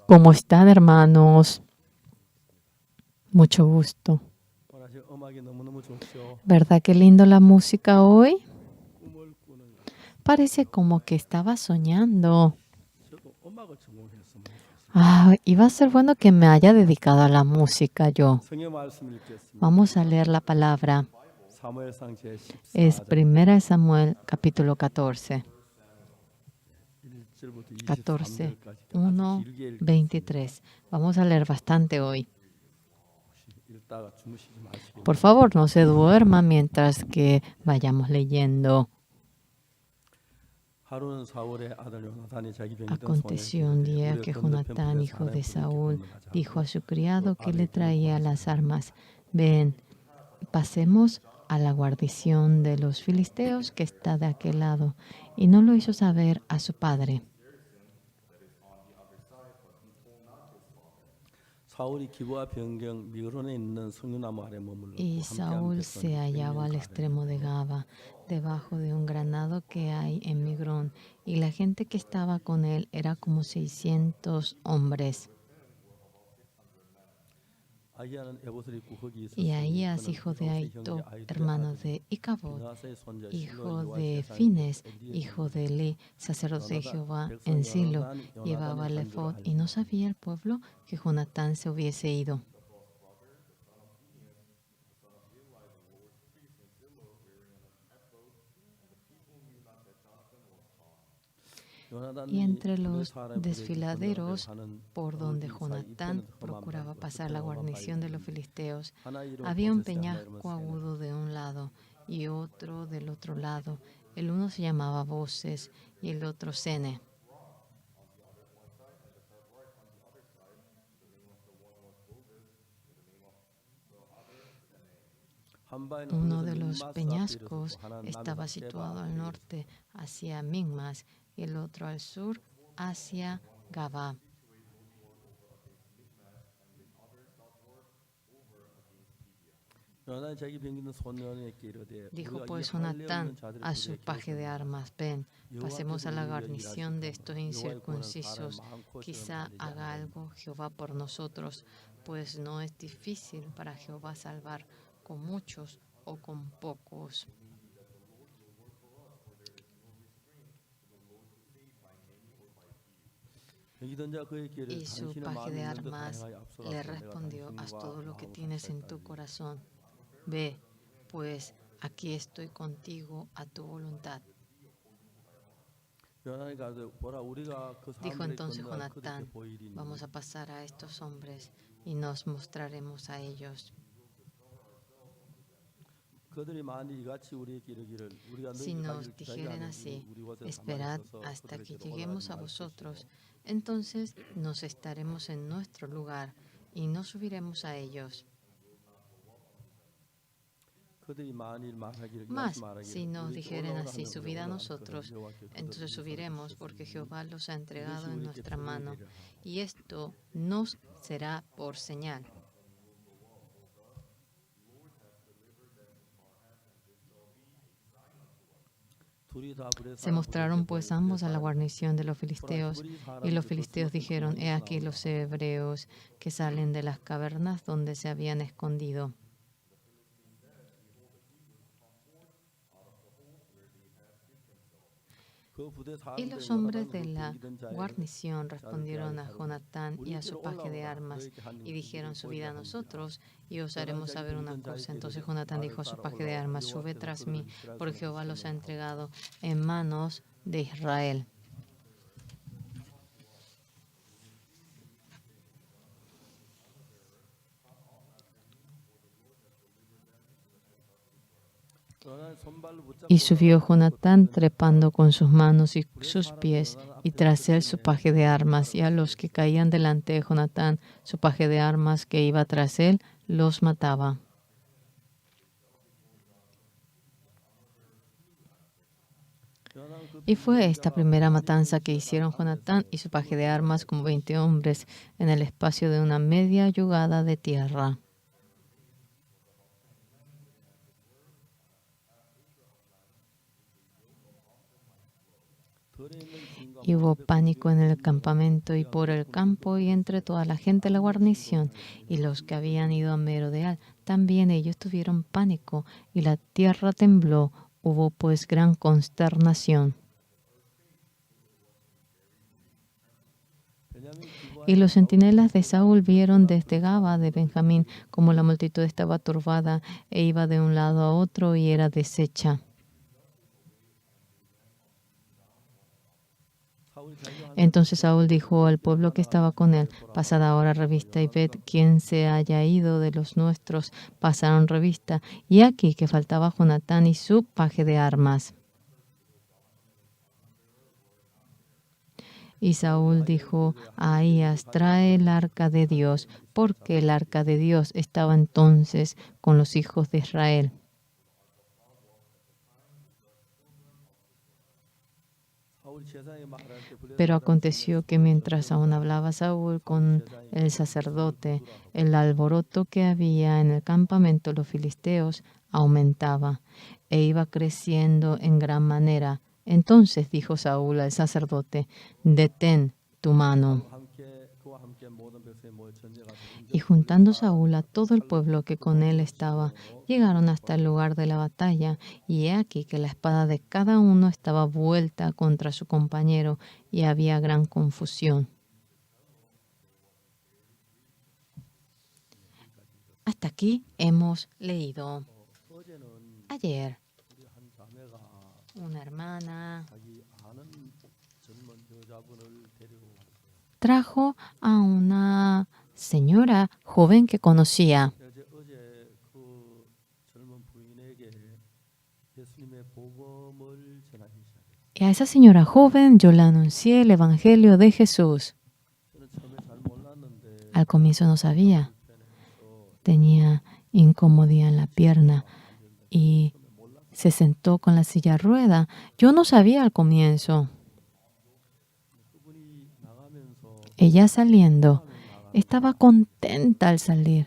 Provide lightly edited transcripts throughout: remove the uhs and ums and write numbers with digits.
¿Cómo están, hermanos? Mucho gusto. ¿Verdad que lindo la música hoy? Parece como que estaba soñando. Iba a ser bueno que me haya dedicado a la música yo. Vamos a leer la palabra. Es 1 Samuel, capítulo 14. 14, 1, 23. Vamos a leer bastante hoy. Por favor, no se duerma mientras que vayamos leyendo. Aconteció un día que Jonatán, hijo de Saúl, dijo a su criado que le traía las armas: ven, pasemos a la guarnición de los filisteos que está de aquel lado. Y no lo hizo saber a su padre. Y Saúl se hallaba al extremo de Gaba, debajo de un granado que hay en Migrón, y la gente que estaba con él era como 600 hombres. Y Ahías, hijo de Ahitob, hermano de Icabod, hijo de Fines, hijo de Eli, sacerdote de Jehová en Silo, llevaba el efod, y no sabía el pueblo que Jonatán se hubiese ido. Y entre los desfiladeros por donde Jonatán procuraba pasar la guarnición de los filisteos, había un peñasco agudo de un lado y otro del otro lado. El uno se llamaba Voces y el otro Sene. Uno de los peñascos estaba situado al norte, hacia Migmas, y el otro al sur, hacia Gabá. Dijo pues Jonatán a su paje de armas: ven, pasemos a la guarnición de estos incircuncisos, quizá haga algo Jehová por nosotros, pues no es difícil para Jehová salvar con muchos o con pocos. Y su paje de armas le respondió: haz todo lo que tienes en tu corazón. Ve, pues aquí estoy contigo a tu voluntad. Dijo entonces Jonatán: vamos a pasar a estos hombres y nos mostraremos a ellos. Si nos dijeren así: esperad hasta que lleguemos a vosotros, entonces nos estaremos en nuestro lugar y no subiremos a ellos. Mas si nos dijeren así: subid a nosotros, entonces subiremos, porque Jehová los ha entregado en nuestra mano, y esto nos será por señal. Se mostraron pues ambos a la guarnición de los filisteos, y los filisteos dijeron: he aquí los hebreos que salen de las cavernas donde se habían escondido. Y los hombres de la guarnición respondieron a Jonatán y a su paje de armas, y dijeron: subid a nosotros, y os haremos saber una cosa. Entonces Jonatán dijo a su paje de armas: sube tras mí, porque Jehová los ha entregado en manos de Israel. Y subió Jonatán trepando con sus manos y sus pies, y tras él su paje de armas, y a los que caían delante de Jonatán, su paje de armas que iba tras él, los mataba. Y fue esta primera matanza que hicieron Jonatán y su paje de armas, como 20 hombres, en el espacio de una media yugada de tierra. Y hubo pánico en el campamento y por el campo y entre toda la gente de la guarnición y los que habían ido a merodear. También ellos tuvieron pánico y la tierra tembló. Hubo pues gran consternación. Y los centinelas de Saúl vieron desde Gaba de Benjamín como la multitud estaba turbada e iba de un lado a otro y era deshecha. Entonces Saúl dijo al pueblo que estaba con él: pasad ahora revista y ved quién se haya ido de los nuestros. Pasaron revista, y aquí que faltaba Jonatán y su paje de armas. Y Saúl dijo a Ahías: trae el arca de Dios, porque el arca de Dios estaba entonces con los hijos de Israel. Pero aconteció que mientras aún hablaba Saúl con el sacerdote, el alboroto que había en el campamento de los filisteos aumentaba e iba creciendo en gran manera. Entonces dijo Saúl al sacerdote: detén tu mano. Y juntando Saúl a todo el pueblo que con él estaba, llegaron hasta el lugar de la batalla, y he aquí que la espada de cada uno estaba vuelta contra su compañero, y había gran confusión. Hasta aquí hemos leído. Ayer, una hermana trajo a una señora joven que conocía. Y a esa señora joven yo le anuncié el Evangelio de Jesús. Al comienzo no sabía. Tenía incomodidad en la pierna y se sentó con la silla rueda. Yo no sabía al comienzo. Ella saliendo, estaba contenta al salir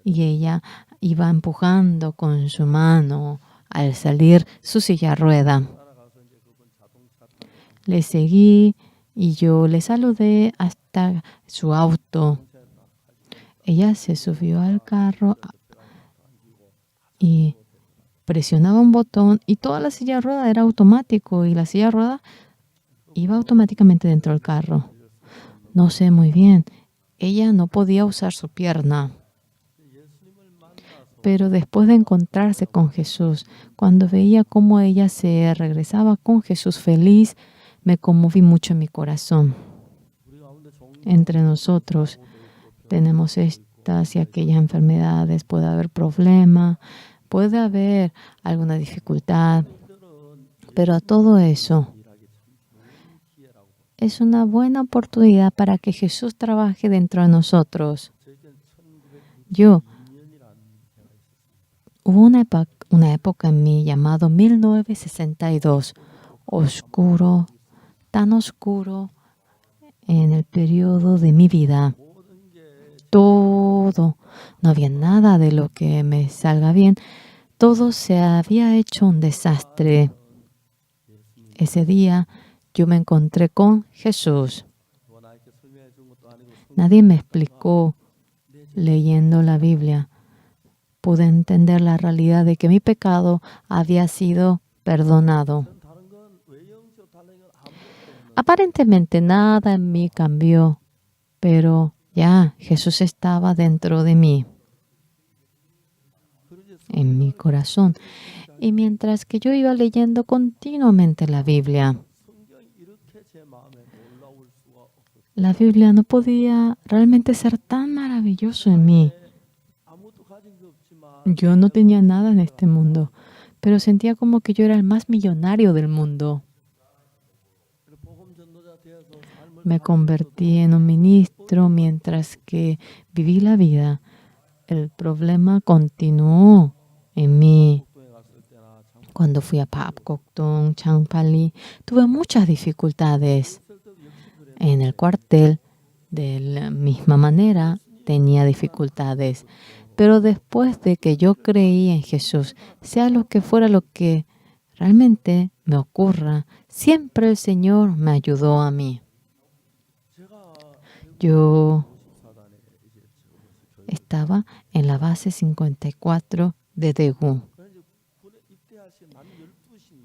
y ella iba empujando con su mano al salir su silla rueda. Le seguí y yo le saludé hasta su auto. Ella se subió al carro y presionaba un botón y toda la silla rueda era automático y la silla rueda iba automáticamente dentro del carro. No sé muy bien. Ella no podía usar su pierna. Pero después de encontrarse con Jesús, cuando veía cómo ella se regresaba con Jesús feliz, me conmoví mucho en mi corazón. Entre nosotros tenemos estas y aquellas enfermedades, puede haber problema, puede haber alguna dificultad, pero a todo eso es una buena oportunidad para que Jesús trabaje dentro de nosotros. Hubo una época en mí llamado 1962, oscuro, tan oscuro en el periodo de mi vida. Todo, no había nada de lo que me salga bien. Todo se había hecho un desastre. Ese día yo me encontré con Jesús. Nadie me explicó leyendo la Biblia. Pude entender la realidad de que mi pecado había sido perdonado. Aparentemente nada en mí cambió, pero ya Jesús estaba dentro de mí, en mi corazón. Y mientras que yo iba leyendo continuamente la Biblia no podía realmente ser tan maravilloso en mí. Yo no tenía nada en este mundo, pero sentía como que yo era el más millonario del mundo. Me convertí en un ministro mientras que viví la vida. El problema continuó en mí. Cuando fui a Papgokton, Changpali, tuve muchas dificultades. En el cuartel, de la misma manera, tenía dificultades. Pero después de que yo creí en Jesús, sea lo que fuera lo que realmente me ocurra, siempre el Señor me ayudó a mí. Yo estaba en la base 54 de Daegu.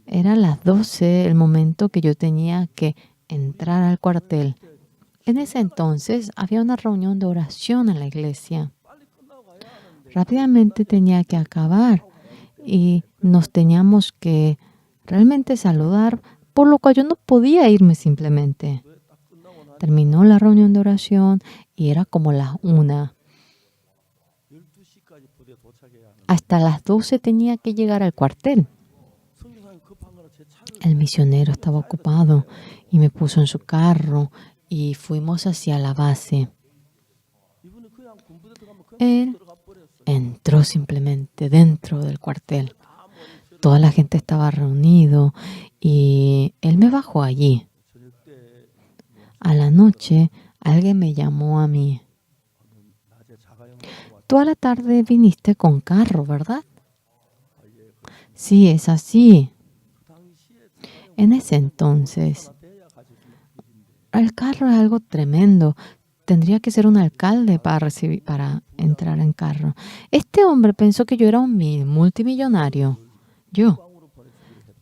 Era las 12 el momento que yo tenía que entrar al cuartel. En ese entonces había una reunión de oración en la iglesia. Rápidamente tenía que acabar y nos teníamos que realmente saludar, por lo cual yo no podía irme simplemente. Terminó la reunión de oración y era como las 1. Hasta las 12 tenía que llegar al cuartel. El misionero estaba ocupado y me puso en su carro y fuimos hacia la base. Él entró simplemente dentro del cuartel. Toda la gente estaba reunido y él me bajó allí. A la noche, alguien me llamó a mí. Tú a la tarde viniste con carro, ¿verdad? Sí, es así. En ese entonces, el carro es algo tremendo. Tendría que ser un alcalde para entrar en carro. Este hombre pensó que yo era un multimillonario. Yo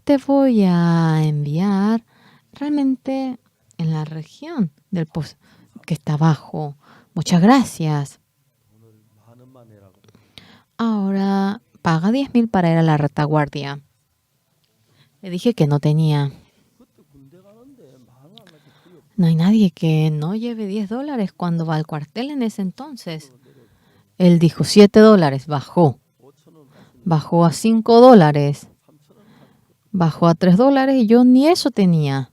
te voy a enviar realmente en la región del que está abajo. Muchas gracias. Ahora paga 10,000 para ir a la retaguardia. Le dije que no tenía. No hay nadie que no lleve $10 cuando va al cuartel en ese entonces. Él dijo $7, bajó. Bajó a $5. Bajó a $3 y yo ni eso tenía.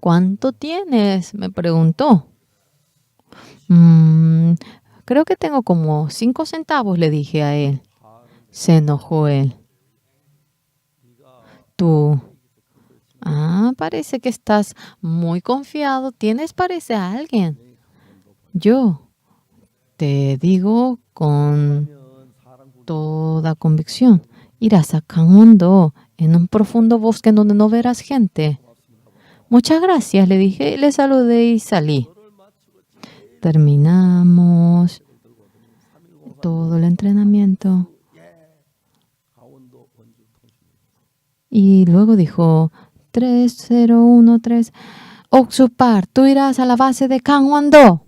¿Cuánto tienes?, me preguntó. Creo que tengo como 5 centavos, le dije a él. Se enojó él. Tú, parece que estás muy confiado. ¿Tienes, parece, a alguien? Yo te digo con toda convicción, irás a Gangwon-do, en un profundo bosque en donde no verás gente. Muchas gracias, le dije, le saludé y salí. Terminamos todo el entrenamiento. Y luego dijo, 3013, Oksupar, tú irás a la base de Gangwon-do.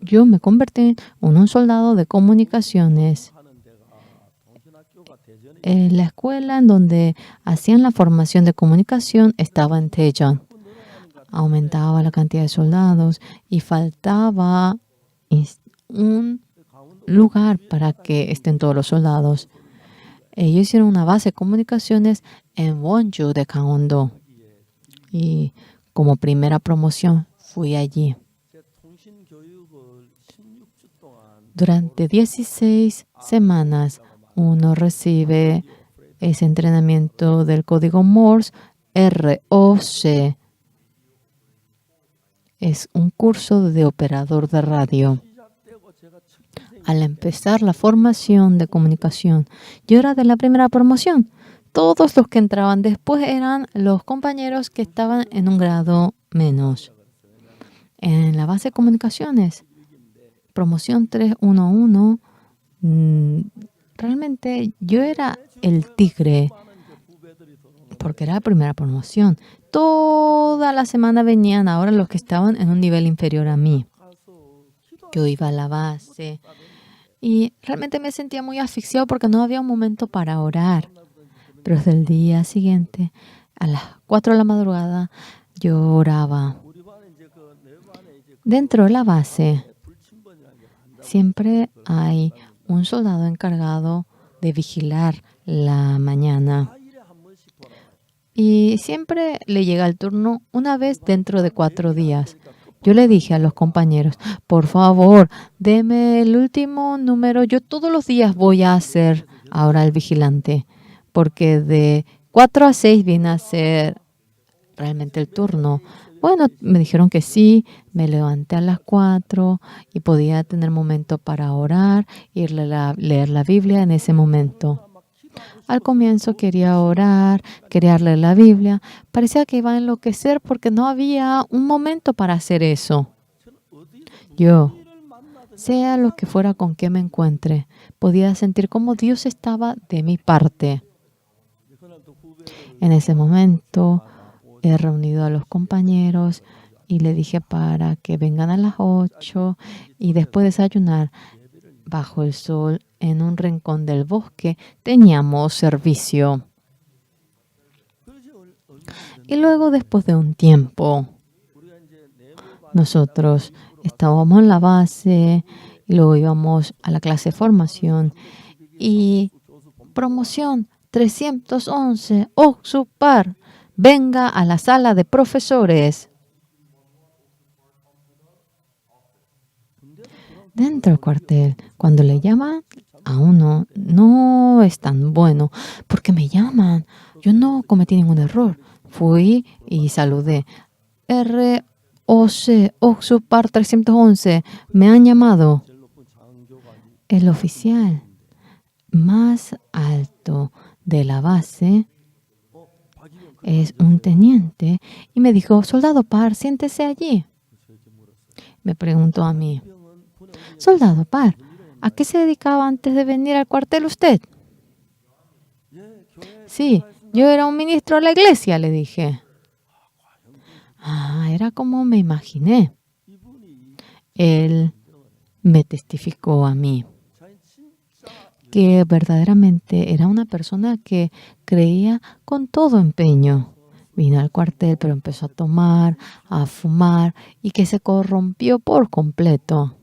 Yo me convertí en un soldado de comunicaciones. La escuela en donde hacían la formación de comunicación estaba en Daejeon. Aumentaba la cantidad de soldados y faltaba un lugar para que estén todos los soldados. Ellos hicieron una base de comunicaciones en Wonju de Gangwon-do. Y como primera promoción fui allí. Durante 16 semanas uno recibe ese entrenamiento del código Morse, ROC. Es un curso de operador de radio. Al empezar la formación de comunicación, yo era de la primera promoción. Todos los que entraban después eran los compañeros que estaban en un grado menos. En la base de comunicaciones, promoción 311, realmente yo era el tigre, porque era la primera promoción. Toda la semana venían ahora los que estaban en un nivel inferior a mí. Yo iba a la base y realmente me sentía muy asfixiado porque no había un momento para orar. Pero desde el día siguiente, a las 4 de la madrugada, yo oraba. Dentro de la base, siempre hay un soldado encargado de vigilar la mañana. Y siempre le llega el turno una vez dentro de 4 días. Yo le dije a los compañeros, por favor, deme el último número. Yo todos los días voy a ser ahora el vigilante, porque de 4 a 6 viene a ser realmente el turno. Bueno, me dijeron que sí, me levanté a las 4 y podía tener momento para orar y leer la Biblia en ese momento. Al comienzo quería orar, quería leer la Biblia. Parecía que iba a enloquecer porque no había un momento para hacer eso. Yo, sea lo que fuera con que me encuentre, podía sentir cómo Dios estaba de mi parte. En ese momento he reunido a los compañeros y le dije para que vengan a las 8 y después de desayunar bajo el sol en un rincón del bosque teníamos servicio. Y luego, después de un tiempo, nosotros estábamos en la base y luego íbamos a la clase de formación y promoción 311, Oxupar, venga a la sala de profesores. Dentro del cuartel, cuando le llaman a uno, no es tan bueno, porque me llaman. Yo no cometí ningún error. Fui y saludé. ROC, Oxupar 311, me han llamado. El oficial más alto de la base es un teniente y me dijo, soldado Par, siéntese allí. Me preguntó a mí, soldado Par, ¿a qué se dedicaba antes de venir al cuartel usted? Sí, yo era un ministro de la iglesia, le dije. Era como me imaginé. Él me testificó a mí que verdaderamente era una persona que creía con todo empeño. Vino al cuartel, pero empezó a tomar, a fumar y que se corrompió por completo.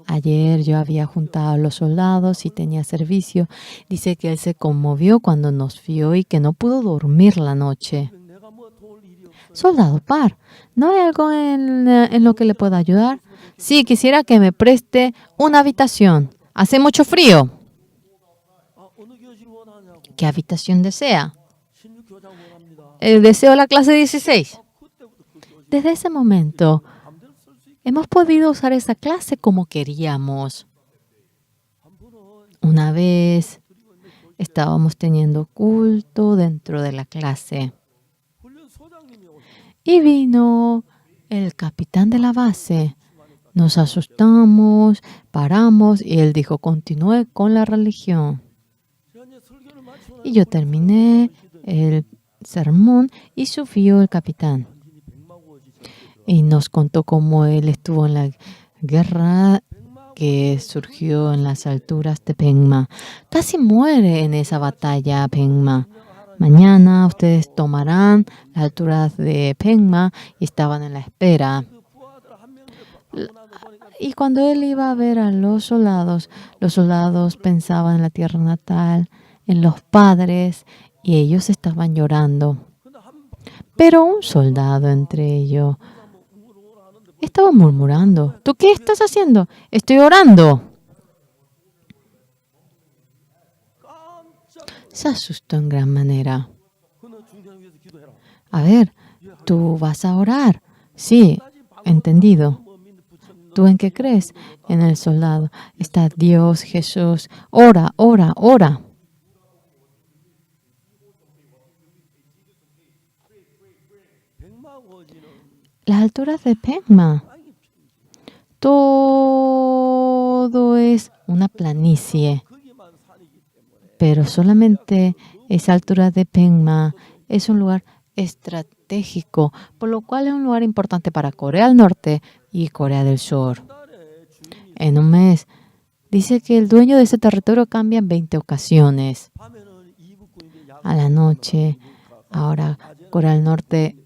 Ayer yo había juntado a los soldados y tenía servicio. Dice que él se conmovió cuando nos vio y que no pudo dormir la noche. Soldado Par, ¿no hay algo en lo que le pueda ayudar? Sí, quisiera que me preste una habitación. Hace mucho frío. ¿Qué habitación desea? Deseo la clase 16. Desde ese momento, hemos podido usar esa clase como queríamos. Una vez estábamos teniendo culto dentro de la clase y vino el capitán de la base. Nos asustamos, paramos y él dijo, continúe con la religión. Y yo terminé el sermón y subió el capitán. Y nos contó cómo él estuvo en la guerra que surgió en las alturas de Pengma. Casi muere en esa batalla Pengma. Mañana ustedes tomarán las alturas de Pengma y estaban en la espera. Y cuando él iba a ver a los soldados pensaban en la tierra natal, en los padres, y ellos estaban llorando. Pero un soldado entre ellos estaba murmurando. ¿Tú qué estás haciendo? Estoy orando. Se asustó en gran manera. A ver, ¿tú vas a orar? Sí, entendido. ¿Tú en qué crees? En el soldado. Está Dios, Jesús. Ora, ora, ora. Las alturas de Pengma. Todo es una planicie. Pero solamente esa altura de Pengma es un lugar estratégico, por lo cual es un lugar importante para Corea del Norte y Corea del Sur. En un mes, dice que el dueño de ese territorio cambia en 20 ocasiones. A la noche, ahora Corea del Norte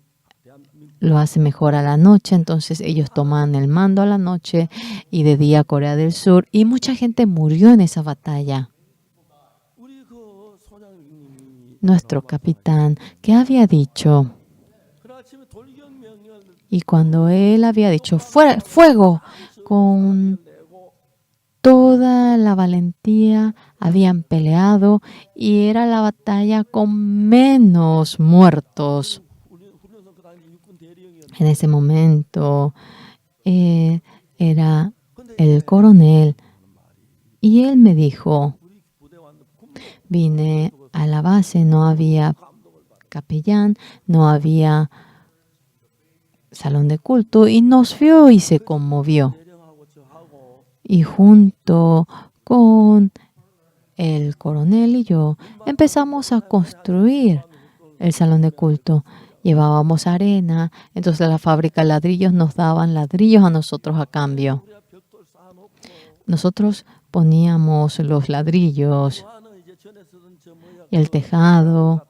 lo hace mejor a la noche, entonces ellos toman el mando a la noche y de día Corea del Sur, y mucha gente murió en esa batalla. Nuestro capitán, ¿qué había dicho? Y cuando él había dicho fuego, con toda la valentía habían peleado y era la batalla con menos muertos. En ese momento era el coronel y él me dijo, Vine a la base, no había capellán, no había salón de culto, y nos vio y se conmovió. Y junto con el coronel y yo empezamos a construir el salón de culto. Llevábamos arena, entonces la fábrica de ladrillos nos daban ladrillos a nosotros a cambio. Nosotros poníamos los ladrillos y el tejado.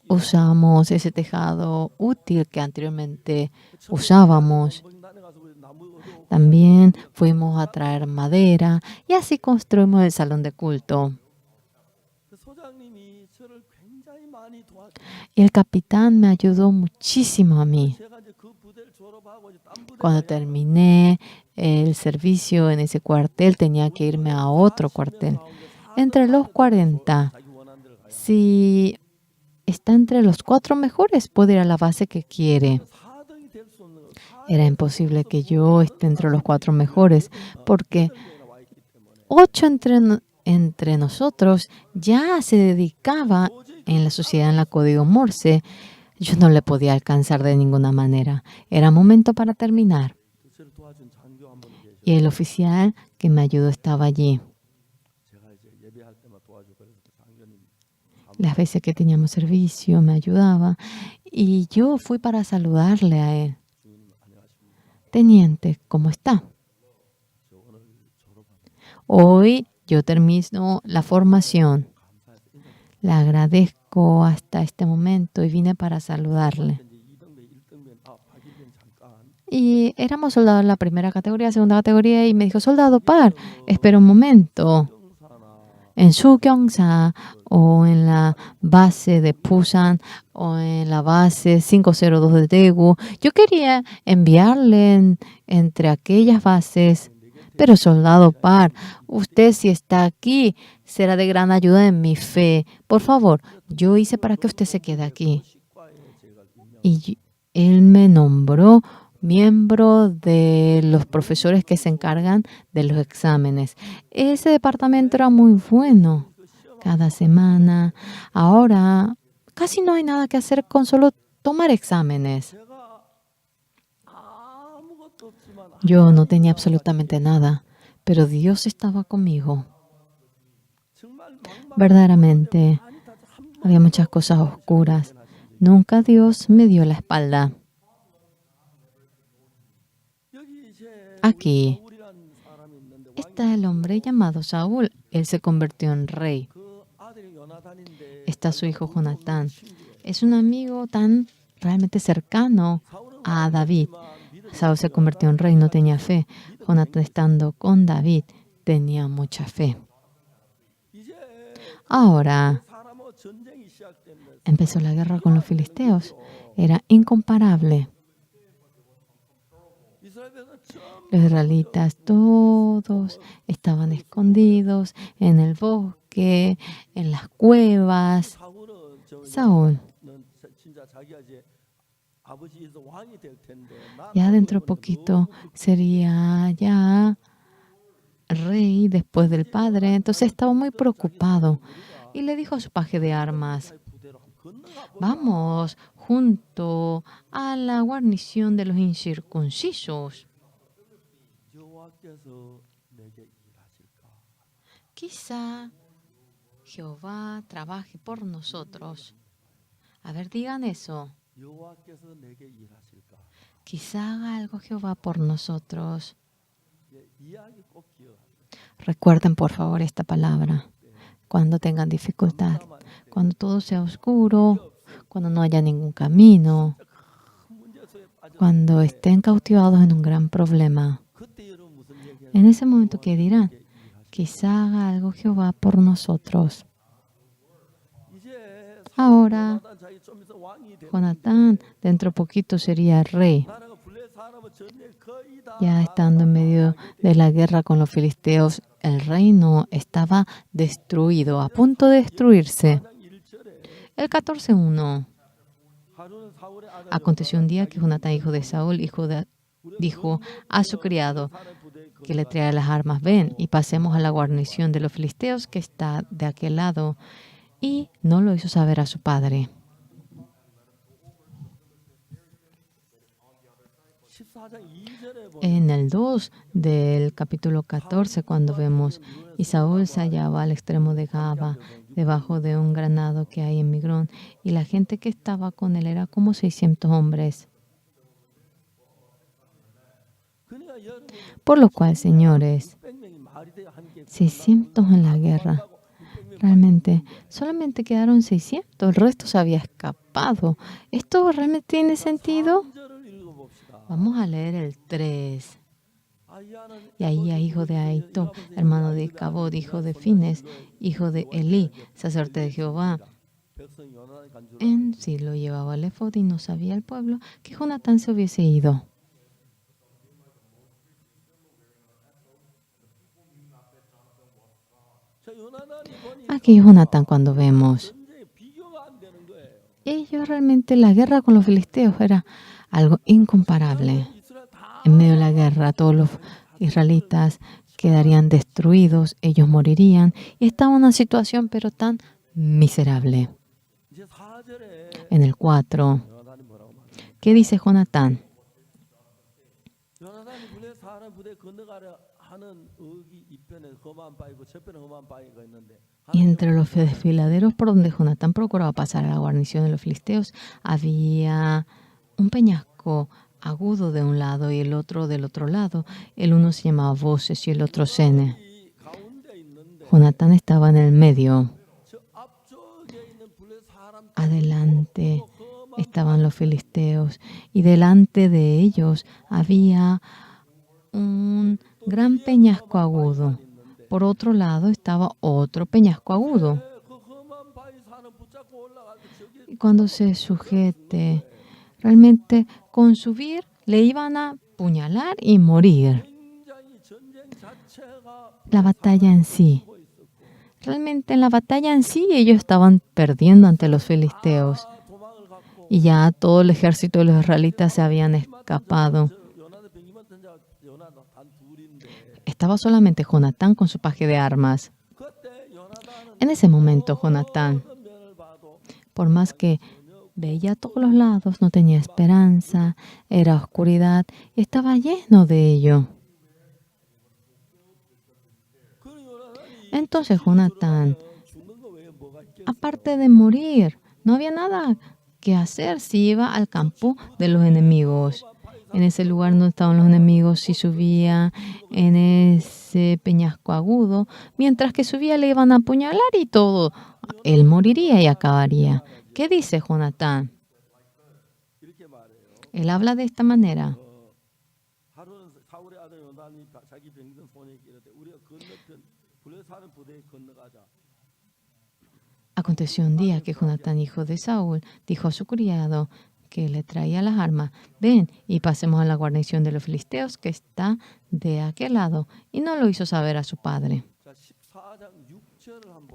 Usamos ese tejado útil que anteriormente usábamos. También fuimos a traer madera y así construimos el salón de culto. Y el capitán me ayudó muchísimo a mí. Cuando terminé el servicio en ese cuartel, tenía que irme a otro cuartel. Entre los 40, si está entre los 4 mejores, puede ir a la base que quiere. Era imposible que yo esté entre los 4 mejores, porque 8 entre nosotros ya se dedicaba en la sociedad en la código Morse. Yo no le podía alcanzar de ninguna manera. Era momento para terminar. Y el oficial que me ayudó estaba allí. Las veces que teníamos servicio me ayudaba. Y yo fui para saludarle a él. Teniente, ¿cómo está? Hoy yo termino la formación. Le agradezco hasta este momento y vine para saludarle. Y éramos soldados de la primera categoría, segunda categoría, y me dijo, soldado Park, espera un momento. En Sugyeongsa o en la base de Busan o en la base 502 de Daegu, yo quería enviarle entre aquellas bases. Pero soldado Park, usted si está aquí será de gran ayuda en mi fe. Por favor, yo hice para que usted se quede aquí. Y él me nombró miembro de los profesores que se encargan de los exámenes. Ese departamento era muy bueno. Cada semana. Ahora casi no hay nada que hacer con solo tomar exámenes. Yo no tenía absolutamente nada, pero Dios estaba conmigo. Verdaderamente, había muchas cosas oscuras. Nunca Dios me dio la espalda. Aquí está el hombre llamado Saúl. Él se convirtió en rey. Está su hijo Jonatán. Es un amigo tan realmente cercano a David. Saúl se convirtió en rey, no tenía fe. Jonatán, estando con David, tenía mucha fe. Ahora empezó la guerra con los filisteos. Era incomparable. Los israelitas todos estaban escondidos en el bosque, en las cuevas. Saúl ya dentro de poquito sería ya rey después del padre. Entonces estaba muy preocupado y le dijo a su paje de armas, vamos junto a la guarnición de los incircuncisos. Quizá Jehová trabaje por nosotros. A ver, digan eso. Quizá haga algo Jehová por nosotros. Recuerden, por favor, esta palabra. Cuando tengan dificultad, cuando todo sea oscuro, cuando no haya ningún camino, cuando estén cautivados en un gran problema, en ese momento, ¿qué dirán? Quizá haga algo Jehová por nosotros. Ahora, Jonatán, dentro de poquito sería rey. Ya estando en medio de la guerra con los filisteos, el reino estaba destruido, a punto de destruirse. El 14:1. Aconteció un día que Jonatán, hijo de Saúl, dijo a su criado, que le traía las armas. Ven y pasemos a la guarnición de los filisteos que está de aquel lado. Y no lo hizo saber a su padre. En el 2 del capítulo 14, cuando vemos y Saúl se hallaba al extremo de Gaba, debajo de un granado que hay en Migrón, y la gente que estaba con él era como 600 hombres. Por lo cual, señores, 600 en la guerra. Realmente, solamente quedaron 600, el resto se había escapado. ¿Esto realmente tiene sentido? Vamos a leer el 3. Y ahí hijo de Aito, hermano de Cabod, hijo de Fines, hijo de Elí, sacerdote de Jehová. En sí lo llevaba el efod y no sabía el pueblo que Jonatán se hubiese ido. Aquí Jonatán, cuando vemos, ellos realmente, la guerra con los filisteos era algo incomparable. En medio de la guerra, todos los israelitas quedarían destruidos, ellos morirían, y estaba en una situación pero tan miserable. En el 4, ¿qué dice Jonatán? Y entre los desfiladeros por donde Jonatán procuraba pasar a la guarnición de los filisteos, había un peñasco agudo de un lado y el otro del otro lado. El uno se llamaba Voces y el otro Sene. Jonatán estaba en el medio. Adelante estaban los filisteos y delante de ellos había un gran peñasco agudo. Por otro lado estaba otro peñasco agudo. Y cuando se sujete, realmente con subir le iban a apuñalar y morir. La batalla en sí. Realmente en la batalla en sí ellos estaban perdiendo ante los filisteos. Y ya todo el ejército de los israelitas se habían escapado. Estaba solamente Jonatán con su paje de armas. En ese momento, Jonatán, por más que veía a todos los lados, no tenía esperanza, era oscuridad, y estaba lleno de ello. Entonces, Jonatán, aparte de morir, no había nada que hacer si iba al campo de los enemigos. En ese lugar donde estaban los enemigos, si subía en ese peñasco agudo, mientras que subía le iban a apuñalar y todo. Él moriría y acabaría. ¿Qué dice Jonatán? Él habla de esta manera. Aconteció un día que Jonatán, hijo de Saúl, dijo a su criado que le traía las armas: ven y pasemos a la guarnición de los filisteos que está de aquel lado. Y no lo hizo saber a su padre.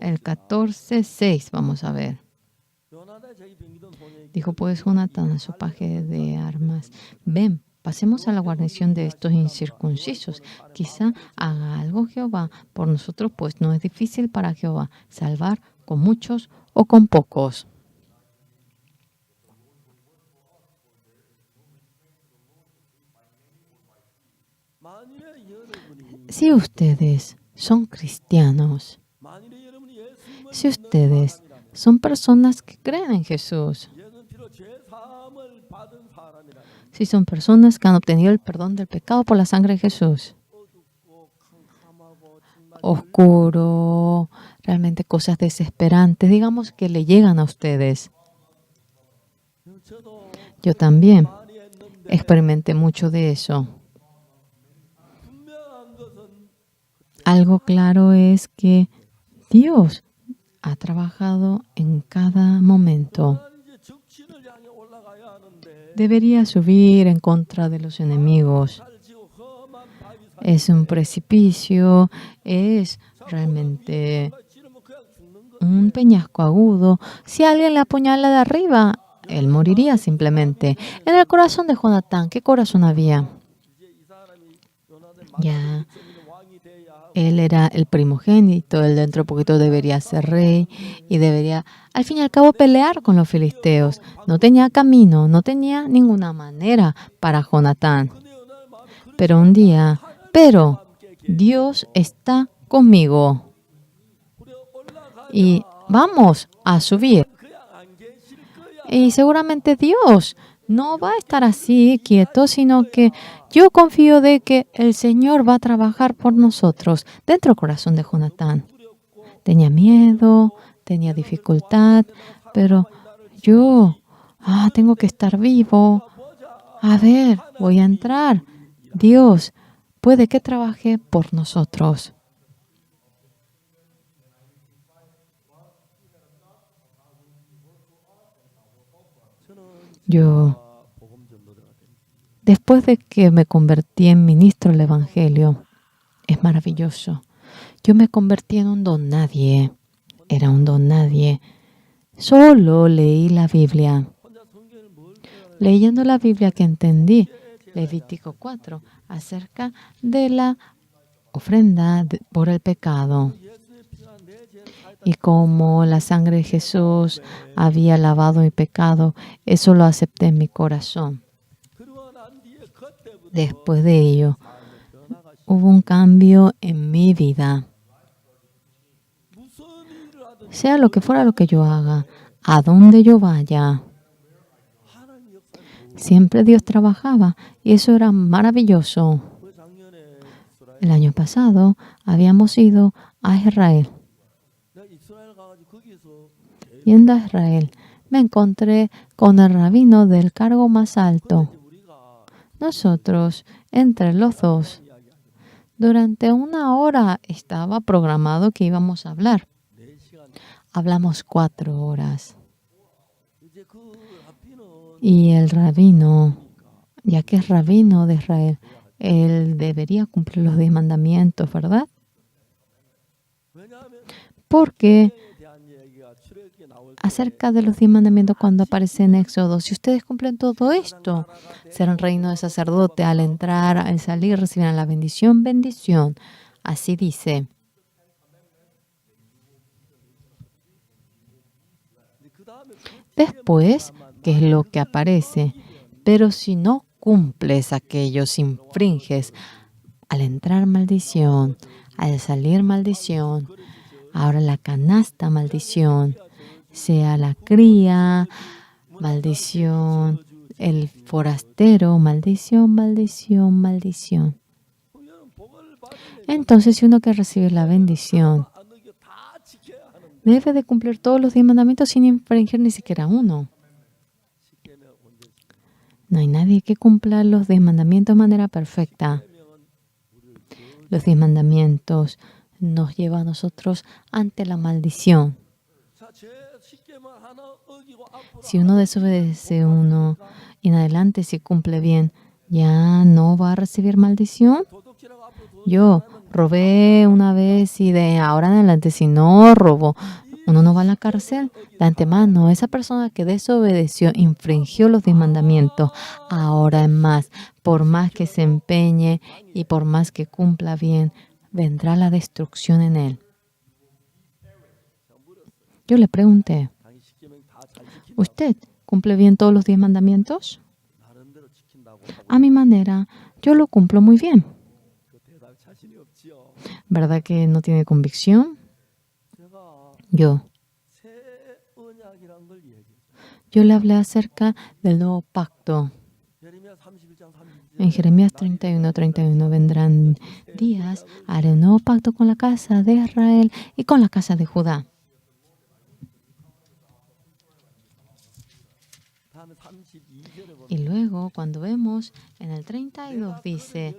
El 14:6, vamos a ver. Dijo pues Jonatán a su paje de armas: ven, pasemos a la guarnición de estos incircuncisos. Quizá haga algo Jehová por nosotros, pues no es difícil para Jehová salvar con muchos o con pocos. Si ustedes son cristianos, si ustedes son personas que creen en Jesús, si son personas que han obtenido el perdón del pecado por la sangre de Jesús, oscuro, realmente cosas desesperantes, digamos, que le llegan a ustedes. Yo también experimenté mucho de eso. Algo claro es que Dios ha trabajado en cada momento. Debería subir en contra de los enemigos. Es un precipicio, es realmente un peñasco agudo. Si alguien le apuñala de arriba, él moriría simplemente. En el corazón de Jonatán, ¿qué corazón había? Ya él era el primogénito, él dentro de poquito debería ser rey y debería, al fin y al cabo, pelear con los filisteos. No tenía camino, no tenía ninguna manera para Jonatán. Pero un día, Dios está conmigo y vamos a subir. Y seguramente Dios no va a estar así quieto, sino que yo confío de que el Señor va a trabajar por nosotros dentro del corazón de Jonatán. Tenía miedo, tenía dificultad, pero yo tengo que estar vivo. A ver, voy a entrar. Dios puede que trabaje por nosotros. Yo, después de que me convertí en ministro del Evangelio, es maravilloso. Yo me convertí en un don nadie. Era un don nadie. Solo leí la Biblia. Leyendo la Biblia que entendí, Levítico 4, acerca de la ofrenda por el pecado. Y como la sangre de Jesús había lavado mi pecado, eso lo acepté en mi corazón. Después de ello, hubo un cambio en mi vida. Sea lo que fuera lo que yo haga, a donde yo vaya, siempre Dios trabajaba y eso era maravilloso. El año pasado habíamos ido a Israel. Yendo a Israel, me encontré con el rabino del cargo más alto. Nosotros, entre los dos, durante 1 hora estaba programado que íbamos a hablar. Hablamos 4 horas. Y el rabino, ya que es rabino de Israel, él debería cumplir los 10 mandamientos, ¿verdad? Porque acerca de los 10 mandamientos cuando aparece en Éxodo, si ustedes cumplen todo esto, serán reino de sacerdote. Al entrar, al salir, recibirán la bendición, bendición. Así dice. Después, ¿qué es lo que aparece? Pero si no cumples aquello, si infringes, al entrar maldición, al salir maldición, ahora la canasta maldición, sea la cría, maldición, el forastero, maldición, maldición, maldición. Entonces, si uno quiere recibir la bendición, debe de cumplir todos los 10 mandamientos sin infringir ni siquiera uno. No hay nadie que cumpla los 10 mandamientos de manera perfecta. Los 10 mandamientos nos llevan a nosotros ante la maldición. Si uno desobedece uno y en adelante si cumple bien, ¿ya no va a recibir maldición? Yo robé una vez y de ahora en adelante si no robo, uno no va a la cárcel. De antemano, esa persona que desobedeció, infringió los 10 mandamientos. Ahora en más, por más que se empeñe y por más que cumpla bien, vendrá la destrucción en él. Yo le pregunté, ¿usted cumple bien todos los 10 mandamientos? A mi manera, yo lo cumplo muy bien. ¿Verdad que no tiene convicción? Yo le hablé acerca del nuevo pacto. En Jeremías 31:31 vendrán días, haré un nuevo pacto con la casa de Israel y con la casa de Judá. Y luego, cuando vemos en el 32, dice,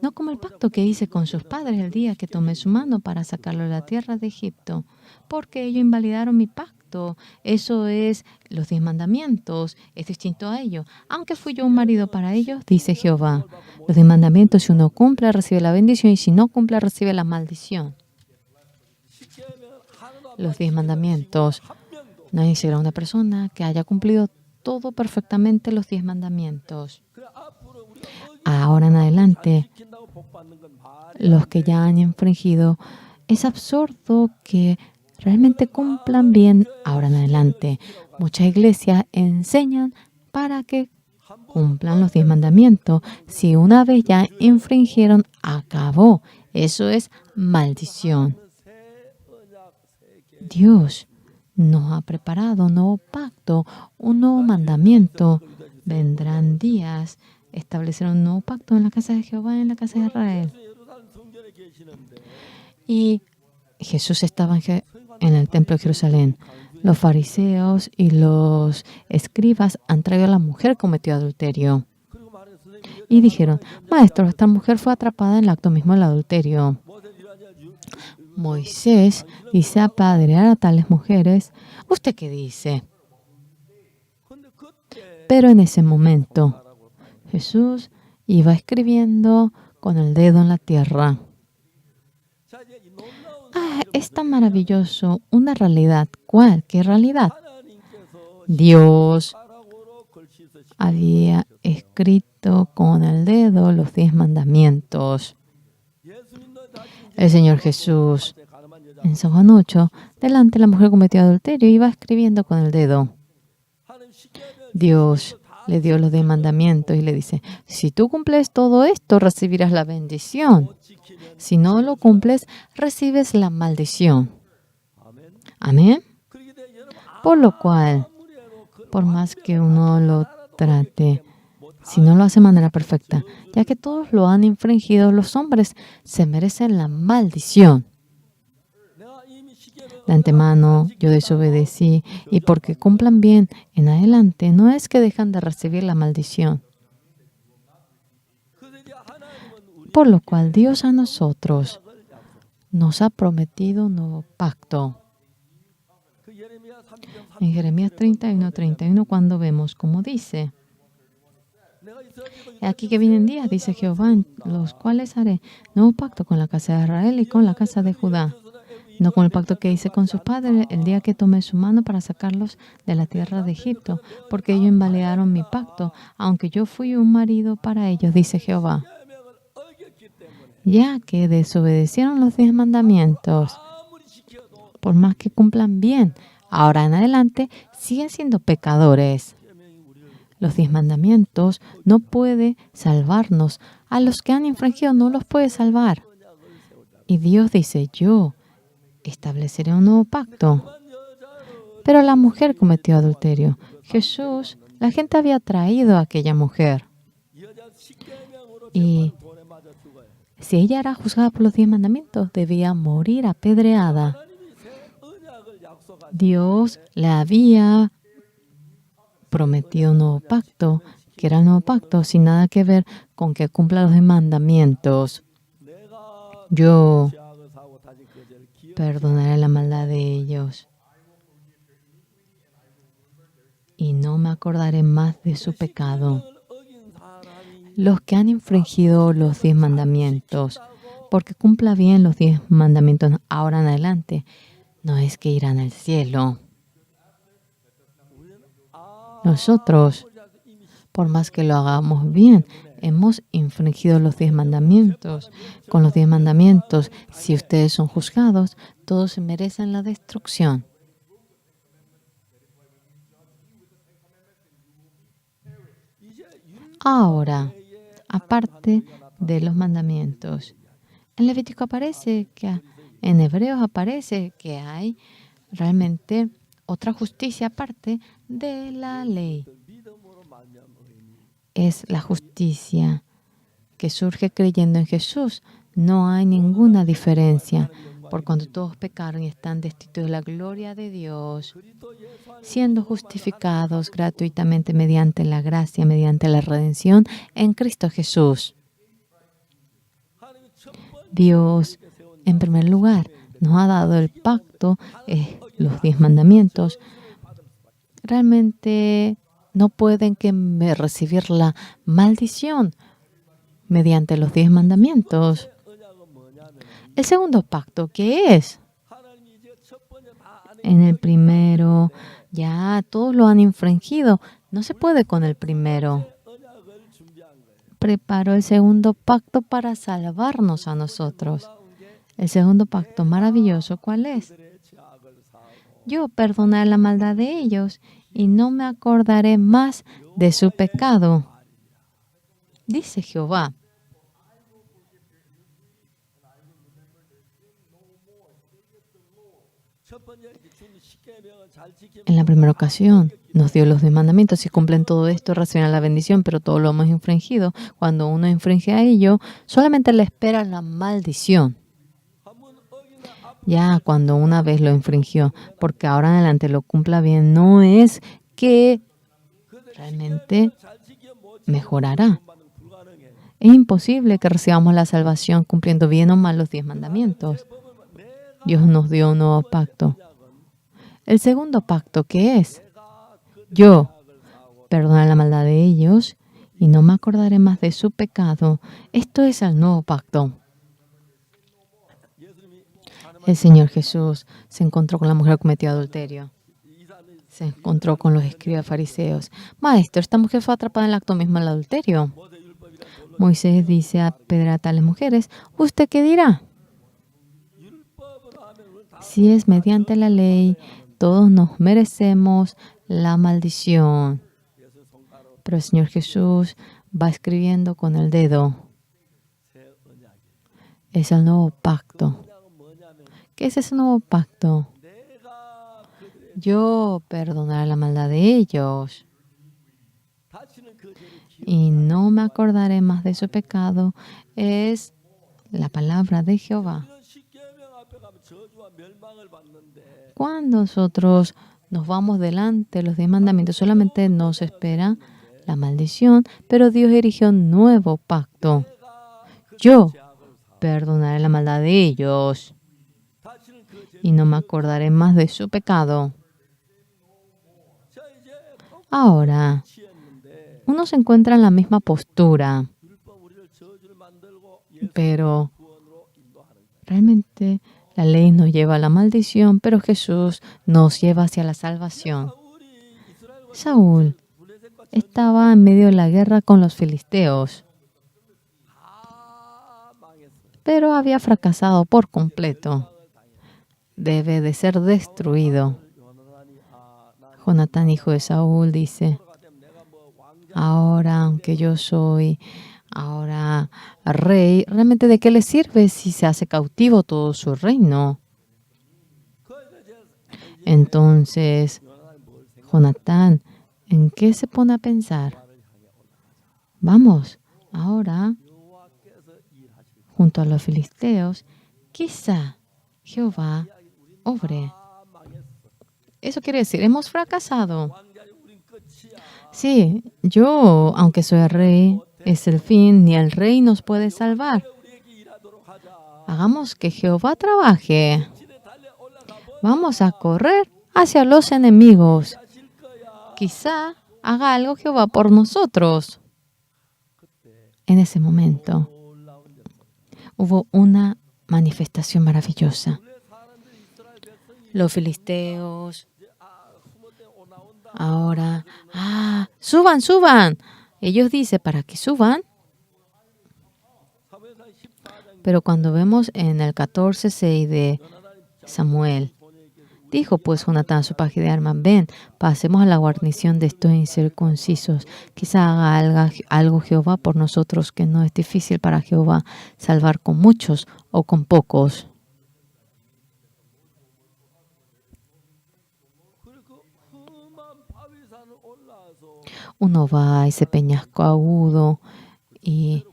no como el pacto que hice con sus padres el día que tomé su mano para sacarlo de la tierra de Egipto, porque ellos invalidaron mi pacto. Eso es los 10 mandamientos, es distinto a ello. Aunque fui yo un marido para ellos, dice Jehová. Los 10 mandamientos, si uno cumple, recibe la bendición, y si no cumple, recibe la maldición. Los 10 mandamientos, nadie será una persona que haya cumplido todo perfectamente los 10 mandamientos. Ahora en adelante, los que ya han infringido. Es absurdo que realmente cumplan bien ahora en adelante. Muchas iglesias enseñan para que cumplan los 10 mandamientos. Si una vez ya infringieron, acabó. Eso es maldición. Dios nos ha preparado un nuevo pacto, un nuevo mandamiento. Vendrán días, establecer un nuevo pacto en la casa de Jehová, en la casa de Israel. Y Jesús estaba en el templo de Jerusalén. Los fariseos y los escribas han traído a la mujer que cometió adulterio. Y dijeron, maestro, esta mujer fue atrapada en el acto mismo del adulterio. Moisés dice apedrear a tales mujeres. ¿Usted qué dice? Pero en ese momento, Jesús iba escribiendo con el dedo en la tierra. Es tan maravilloso, una realidad. ¿Cuál? ¿Qué realidad? Dios había escrito con el dedo los 10 mandamientos. El Señor Jesús, en San Juan 8, delante de la mujer cometió adulterio, iba escribiendo con el dedo. Dios le dio los 10 mandamientos y le dice, si tú cumples todo esto, recibirás la bendición. Si no lo cumples, recibes la maldición. Amén. Por lo cual, por más que uno lo trate, si no lo hace de manera perfecta, ya que todos lo han infringido, los hombres se merecen la maldición. De antemano yo desobedecí y porque cumplan bien en adelante, no es que dejan de recibir la maldición. Por lo cual Dios a nosotros nos ha prometido un nuevo pacto. En Jeremías 31, cuando vemos como dice, aquí que vienen días, dice Jehová, en los cuales haré nuevo pacto con la casa de Israel y con la casa de Judá. No con el pacto que hice con sus padres el día que tomé su mano para sacarlos de la tierra de Egipto, porque ellos invalidaron mi pacto, aunque yo fui un marido para ellos, dice Jehová. Ya que desobedecieron los 10 mandamientos, por más que cumplan bien, ahora en adelante siguen siendo pecadores. Los 10 mandamientos no pueden salvarnos. A los que han infringido no los puede salvar. Y Dios dice, yo estableceré un nuevo pacto. Pero la mujer cometió adulterio. Jesús, la gente había traído a aquella mujer. Y si ella era juzgada por los 10 mandamientos, debía morir apedreada. Dios le había prometido un nuevo pacto, que era el nuevo pacto sin nada que ver con que cumpla los 10 mandamientos. Yo perdonaré la maldad de ellos y no me acordaré más de su pecado. Los que han infringido los 10 mandamientos, porque cumpla bien los 10 mandamientos ahora en adelante, no es que irán al cielo. Nosotros, por más que lo hagamos bien, hemos infringido los 10 mandamientos. Con los 10 mandamientos, si ustedes son juzgados, todos se merecen la destrucción. Ahora, aparte de los mandamientos, en Levítico aparece que, en Hebreos aparece que hay realmente otra justicia aparte de la ley. Es la justicia que surge creyendo en Jesús. No hay ninguna diferencia, por cuanto todos pecaron y están destituidos de la gloria de Dios, siendo justificados gratuitamente mediante la gracia, mediante la redención en Cristo Jesús. Dios, en primer lugar, nos ha dado el pacto, los 10 mandamientos. Realmente no pueden que recibir la maldición mediante los 10 mandamientos. El segundo pacto, ¿qué es? En el primero, ya todos lo han infringido. No se puede con el primero. preparó el segundo pacto para salvarnos a nosotros. El segundo pacto maravilloso, ¿cuál es? Yo perdonaré la maldad de ellos y no me acordaré más de su pecado, dice Jehová. En la primera ocasión nos dio los 10 mandamientos. Si cumplen todo esto, recibirán la bendición, pero todo lo hemos infringido. Cuando uno infringe a ello, solamente le espera la maldición. Ya cuando una vez lo infringió, porque ahora en adelante lo cumpla bien, no es que realmente mejorará. Es imposible que recibamos la salvación cumpliendo bien o mal los 10 mandamientos. Dios nos dio un nuevo pacto. El segundo pacto, ¿qué es? Yo perdonaré la maldad de ellos y no me acordaré más de su pecado. Esto es el nuevo pacto. El Señor Jesús se encontró con la mujer que cometió adulterio. Se encontró con los escribas fariseos. Maestro, esta mujer fue atrapada en el acto mismo del adulterio. Moisés dice a apedrear a tales mujeres. ¿Usted qué dirá? Si es mediante la ley, todos nos merecemos la maldición. Pero el Señor Jesús va escribiendo con el dedo. Es el nuevo pacto. ¿Qué es ese nuevo pacto? Yo perdonaré la maldad de ellos y no me acordaré más de su pecado. Es la palabra de Jehová. Cuando nosotros nos vamos delante de los 10 mandamientos, solamente nos espera la maldición, pero Dios erigió un nuevo pacto. Yo perdonaré la maldad de ellos y no me acordaré más de su pecado. Ahora, uno se encuentra en la misma postura, pero realmente la ley nos lleva a la maldición, pero Jesús nos lleva hacia la salvación. Saúl estaba en medio de la guerra con los filisteos, pero había fracasado por completo. Debe de ser destruido. Jonatán, hijo de Saúl, dice, ahora, aunque yo soy ahora rey, ¿realmente de qué le sirve si se hace cautivo todo su reino? Entonces, Jonatán, ¿en qué se pone a pensar? Vamos, ahora, junto a los filisteos, quizá Jehová obre. Eso quiere decir, hemos fracasado. Sí, yo, aunque soy rey, es el fin, ni el rey nos puede salvar. Hagamos que Jehová trabaje. Vamos a correr hacia los enemigos. Quizá haga algo Jehová por nosotros. En ese momento hubo una manifestación maravillosa. Los filisteos ahora, suban, suban. Ellos dicen, ¿para qué suban? Pero cuando vemos en el 14:6 de Samuel, dijo pues Jonatán a su paje de armas, ven, pasemos a la guarnición de estos incircuncisos. Quizá haga algo Jehová por nosotros, que no es difícil para Jehová salvar con muchos o con pocos. Uno va a ese peñasco agudo y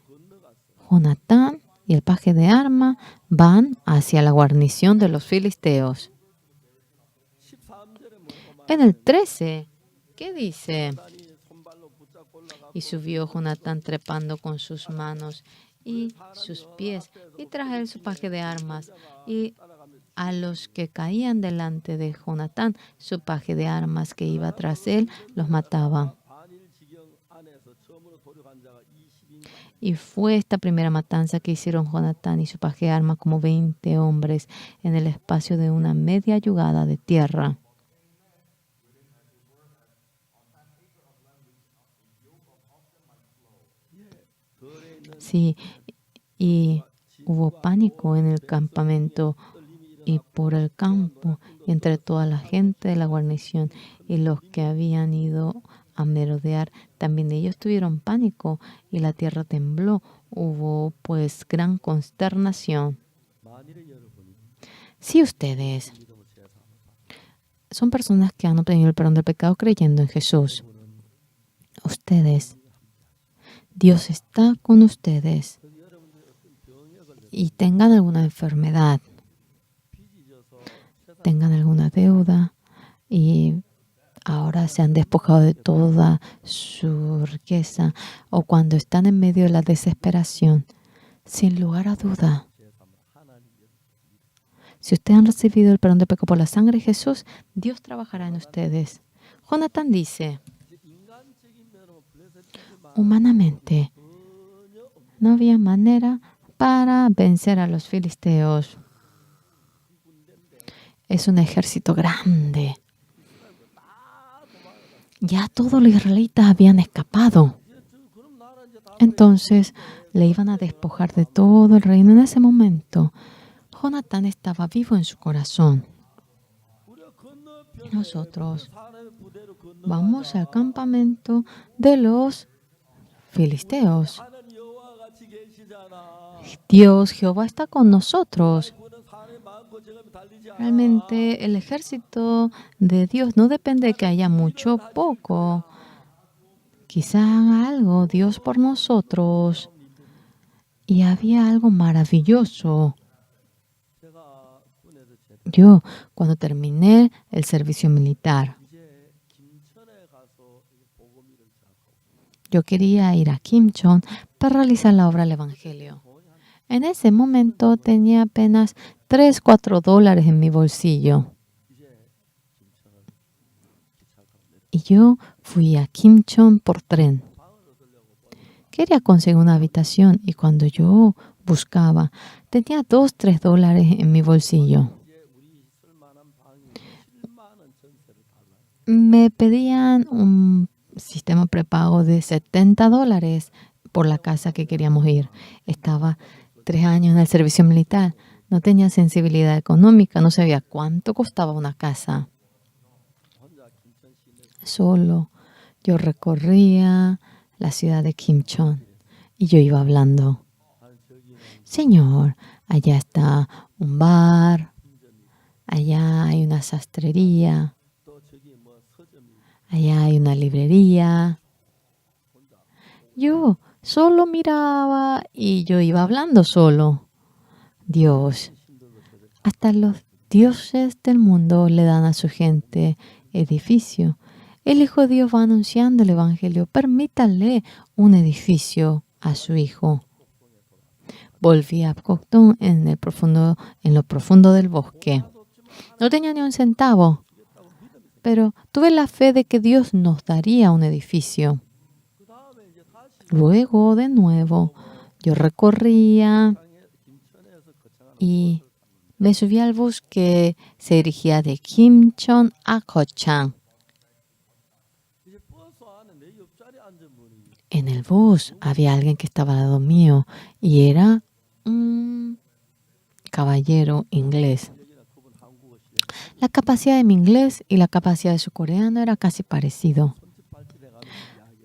Jonatán y el paje de armas van hacia la guarnición de los filisteos. En el 13, ¿qué dice? Y subió Jonatán trepando con sus manos y sus pies, y tras él su paje de armas. Y a los que caían delante de Jonatán, su paje de armas que iba tras él, los mataba. Y fue esta primera matanza que hicieron Jonatán y su paje de armas como 20 hombres en el espacio de una media yugada de tierra. Sí, y hubo pánico en el campamento y por el campo, y entre toda la gente de la guarnición y los que habían ido a merodear, también ellos tuvieron pánico y la tierra tembló. Hubo pues gran consternación. Si ustedes son personas que han obtenido el perdón del pecado creyendo en Jesús, ustedes, Dios está con ustedes y tengan alguna enfermedad, tengan alguna deuda y ahora se han despojado de toda su riqueza o cuando están en medio de la desesperación, sin lugar a duda, si ustedes han recibido el perdón de pecado por la sangre de Jesús, Dios trabajará en ustedes. Jonatán dice, humanamente, no había manera para vencer a los filisteos. Es un ejército grande. Ya todos los israelitas habían escapado. Entonces le iban a despojar de todo el reino. En ese momento, Jonatán estaba vivo en su corazón. Nosotros vamos al campamento de los filisteos. Dios, Jehová está con nosotros. Realmente el ejército de Dios no depende de que haya mucho o poco. Quizá haga algo Dios por nosotros. Y había algo maravilloso. Yo, cuando terminé el servicio militar, yo quería ir a Kimchon para realizar la obra del Evangelio. En ese momento tenía apenas $3-4 en mi bolsillo. Y yo fui a Kimchon por tren. Quería conseguir una habitación y cuando yo buscaba, tenía $2-3 en mi bolsillo. Me pedían un sistema prepago de $70 por la casa que queríamos ir. Estaba 3 años en el servicio militar. No tenía sensibilidad económica. No sabía cuánto costaba una casa. Solo yo recorría la ciudad de Kimchon y yo iba hablando. Señor, allá está un bar. Allá hay una sastrería. Allá hay una librería. Yo solo miraba y yo iba hablando solo. Dios, hasta los dioses del mundo le dan a su gente edificio. El Hijo de Dios va anunciando el Evangelio. Permítale un edificio a su Hijo. Volví a Pocotón en lo profundo del bosque. No tenía ni un centavo. Pero tuve la fe de que Dios nos daría un edificio. Luego, de nuevo, yo recorría y me subí al bus que se dirigía de Kimchon a Kochang. En el bus había alguien que estaba al lado mío y era un caballero inglés. La capacidad de mi inglés y la capacidad de su coreano era casi parecido.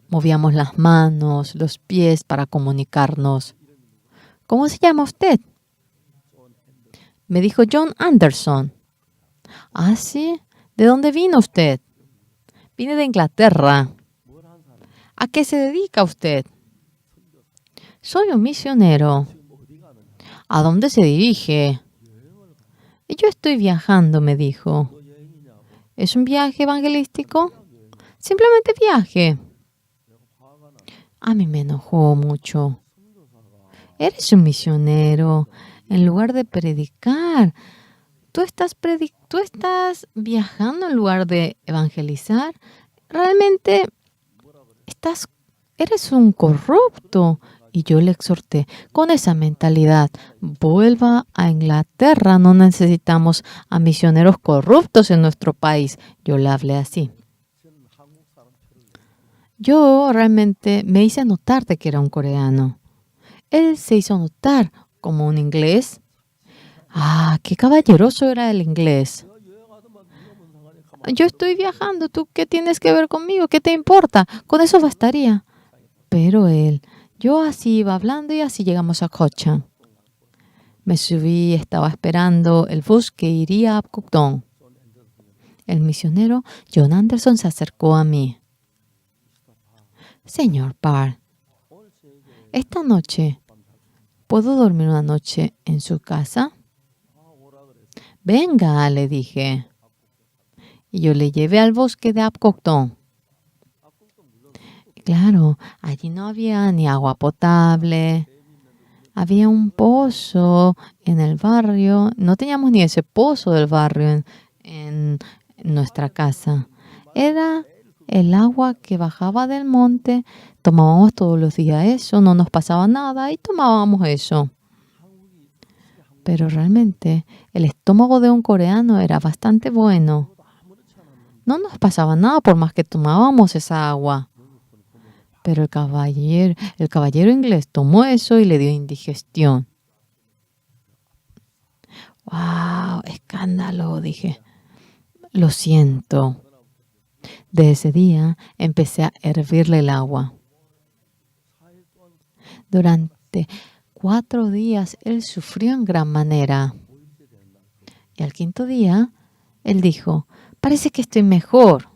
Movíamos las manos, los pies para comunicarnos. ¿Cómo se llama usted? Me dijo John Anderson. ¿Ah, sí? ¿De dónde vino usted? Vine de Inglaterra. ¿A qué se dedica usted? Soy un misionero. ¿A dónde se dirige? Yo estoy viajando, me dijo. ¿Es un viaje evangelístico? Simplemente viaje. A mí me enojó mucho. Eres un misionero. En lugar de predicar, tú estás viajando en lugar de evangelizar. Realmente eres un corrupto. Y yo le exhorté, con esa mentalidad, vuelva a Inglaterra, no necesitamos a misioneros corruptos en nuestro país. Yo le hablé así. Yo realmente me hice notar de que era un coreano. Él se hizo notar como un inglés. ¡Ah, qué caballeroso era el inglés! Yo estoy viajando, ¿tú qué tienes que ver conmigo? ¿Qué te importa? Con eso bastaría. Pero yo así iba hablando y así llegamos a Kochang. Me subí, estaba esperando el bus que iría a Apgujeong. El misionero John Anderson se acercó a mí. Señor Park, esta noche, ¿puedo dormir una noche en su casa? Venga, le dije. Y yo le llevé al bosque de Apgujeong. Claro, allí no había ni agua potable. Había un pozo en el barrio. No teníamos ni ese pozo del barrio en nuestra casa. Era el agua que bajaba del monte. Tomábamos todos los días eso. No nos pasaba nada y tomábamos eso. Pero realmente el estómago de un coreano era bastante bueno. No nos pasaba nada por más que tomábamos esa agua. Pero el caballero inglés tomó eso y le dio indigestión. ¡Wow! ¡Escándalo! Dije. Lo siento. De ese día empecé a hervirle el agua. Durante 4 días él sufrió en gran manera. Y al 5.º día, él dijo, parece que estoy mejor.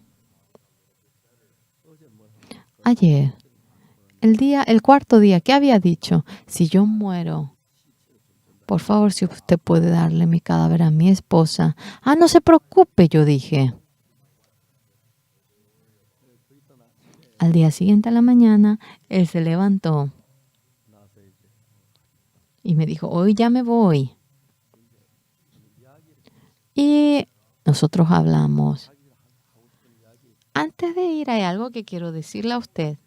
Ayer, el 4.º día, ¿qué había dicho? Si yo muero, por favor, si usted puede darle mi cadáver a mi esposa. Ah, no se preocupe, yo dije. Al día siguiente a la mañana, él se levantó y me dijo, hoy ya me voy. Y nosotros hablamos. Antes de ir, hay algo que quiero decirle a usted.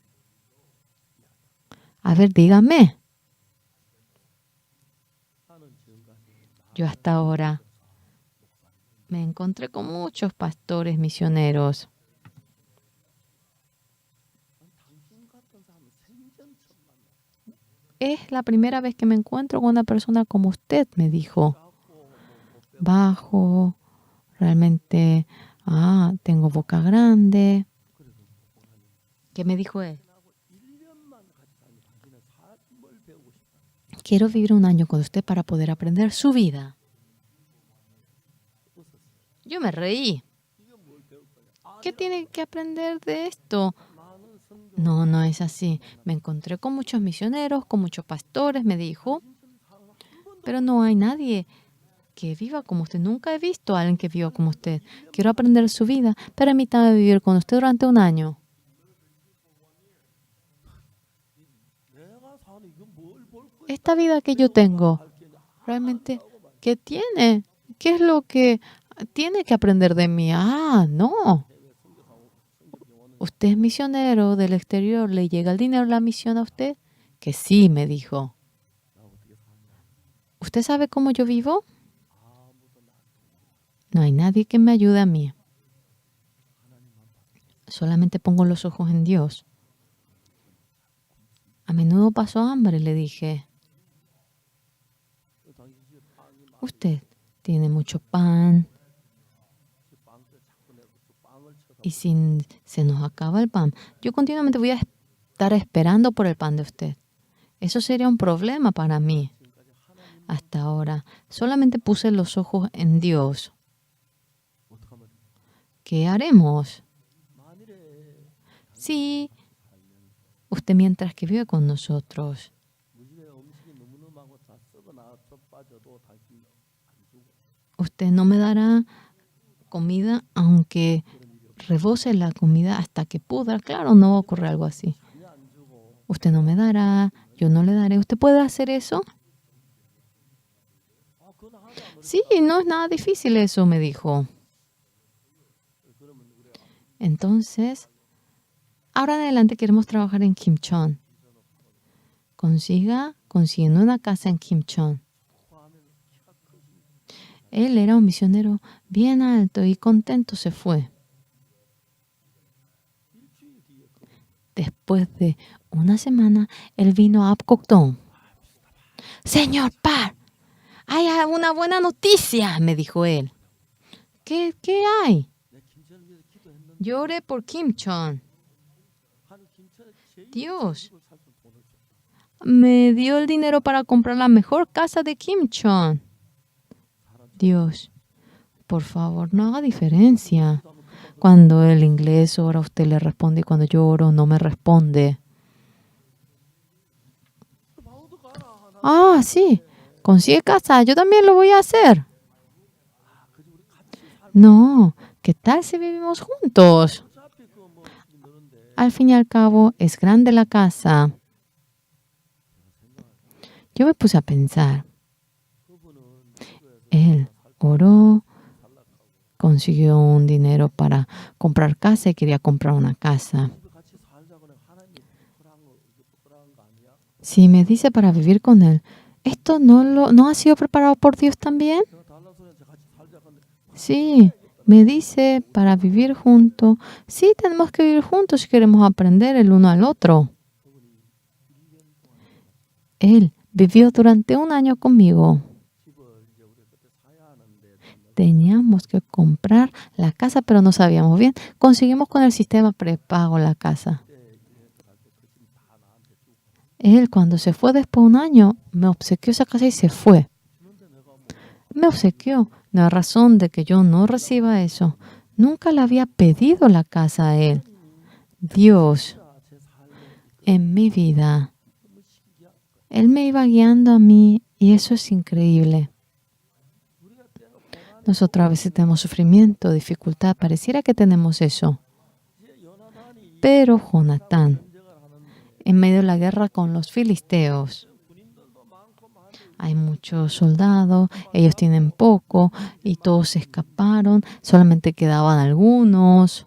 A ver, dígame. Yo hasta ahora me encontré con muchos pastores misioneros. Es la primera vez que me encuentro con una persona como usted, me dijo. Bajo, realmente, tengo boca grande. ¿Qué me dijo él? Quiero vivir 1 año con usted para poder aprender su vida. Yo me reí. ¿Qué tiene que aprender de esto? No, no es así. Me encontré con muchos misioneros, con muchos pastores, me dijo. Pero no hay nadie que viva como usted. Nunca he visto a alguien que viva como usted. Quiero aprender su vida. Permítame vivir con usted durante 1 año. Esta vida que yo tengo, realmente, ¿qué tiene? ¿Qué es lo que tiene que aprender de mí? No. ¿Usted es misionero del exterior? ¿Le llega el dinero de la misión a usted? Que sí, me dijo. ¿Usted sabe cómo yo vivo? No hay nadie que me ayude a mí. Solamente pongo los ojos en Dios. A menudo paso hambre, le dije. Usted tiene mucho pan. Y si se nos acaba el pan, yo continuamente voy a estar esperando por el pan de usted. Eso sería un problema para mí. Hasta ahora, solamente puse los ojos en Dios. ¿Qué haremos? Sí, usted mientras que vive con nosotros, usted no me dará comida aunque rebose la comida hasta que pudra. Claro, no va a ocurrir algo así. Usted no me dará, yo no le daré. ¿Usted puede hacer eso? Sí, no es nada difícil eso, me dijo. Entonces, ahora en adelante queremos trabajar en Kimcheon. Consiguiendo una casa en Kimcheon. Él era un misionero bien alto y contento se fue. Después de 1 semana, él vino a Apgujeong. Señor Park, hay una buena noticia, me dijo él. ¿Qué hay? Yo oré por Kim Chon. Dios me dio el dinero para comprar la mejor casa de Kim Chon. Dios, por favor, no haga diferencia. Cuando el inglés ora, usted le responde, y cuando yo oro, no me responde. Ah, sí, consigue casa, yo también lo voy a hacer. No, ¿qué tal si vivimos juntos? Al fin y al cabo, es grande la casa. Yo me puse a pensar. Él oró, consiguió un dinero para comprar casa y quería comprar una casa. Si me dice para vivir con él, ¿esto no ha sido preparado por Dios también? Sí, me dice para vivir juntos. Sí, tenemos que vivir juntos si queremos aprender el uno al otro. Él vivió durante 1 año conmigo. Teníamos que comprar la casa, pero no sabíamos bien. Conseguimos con el sistema prepago la casa. Él, cuando se fue después de 1 año, me obsequió esa casa y se fue. Me obsequió. No hay razón de que yo no reciba eso. Nunca le había pedido la casa a él. Dios, en mi vida, Él me iba guiando a mí y eso es increíble. Nosotros a veces tenemos sufrimiento, dificultad. Pareciera que tenemos eso. Pero Jonatán, en medio de la guerra con los filisteos, hay muchos soldados, ellos tienen poco y todos se escaparon, solamente quedaban algunos.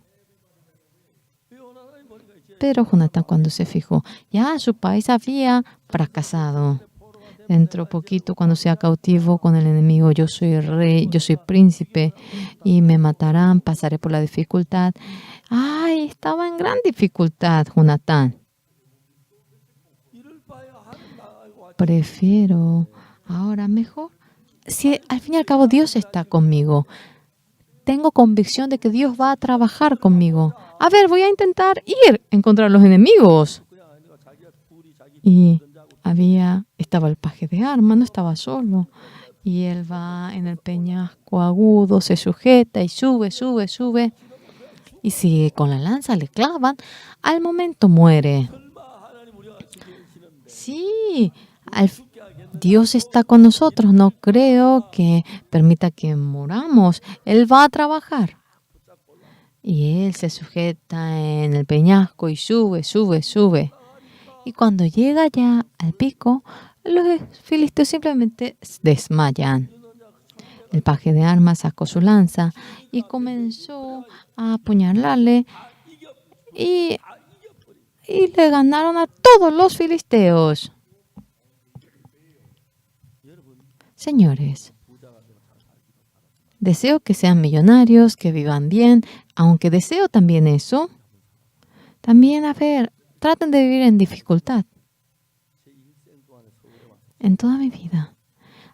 Pero Jonatán, cuando se fijó, ya su país había fracasado. Dentro poquito, cuando sea cautivo con el enemigo, yo soy rey, yo soy príncipe y me matarán, pasaré por la dificultad. Ay, estaba en gran dificultad, Jonatán. Prefiero ahora mejor. Si al fin y al cabo Dios está conmigo, tengo convicción de que Dios va a trabajar conmigo. A ver, voy a intentar ir a encontrar los enemigos. Y estaba el paje de armas, no estaba solo. Y él va en el peñasco agudo, se sujeta y sube, sube, sube. Y si con la lanza le clavan, al momento muere. Sí, Dios está con nosotros. No creo que permita que moramos. Él va a trabajar. Y él se sujeta en el peñasco y sube, sube, sube. Y cuando llega ya al pico, los filisteos simplemente desmayan. El paje de armas sacó su lanza y comenzó a apuñalarle y le ganaron a todos los filisteos. Señores, deseo que sean millonarios, que vivan bien, aunque deseo también eso. También, traten de vivir en dificultad. En toda mi vida.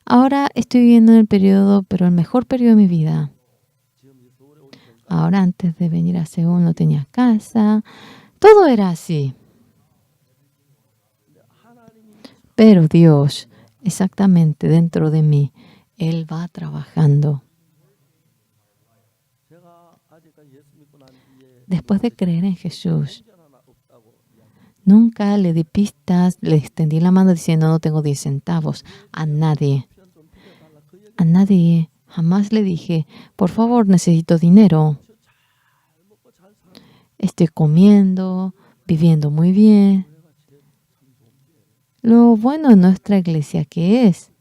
Ahora estoy viviendo en el periodo, pero el mejor periodo de mi vida. Ahora, antes de venir a Seúl, no tenía casa. Todo era así. Pero Dios, exactamente dentro de mí, Él va trabajando. Después de creer en Jesús, nunca le di pistas, le extendí la mano diciendo no tengo 10 centavos a nadie. A nadie jamás le dije, por favor, necesito dinero. Estoy comiendo, viviendo muy bien. Lo bueno de nuestra iglesia que es,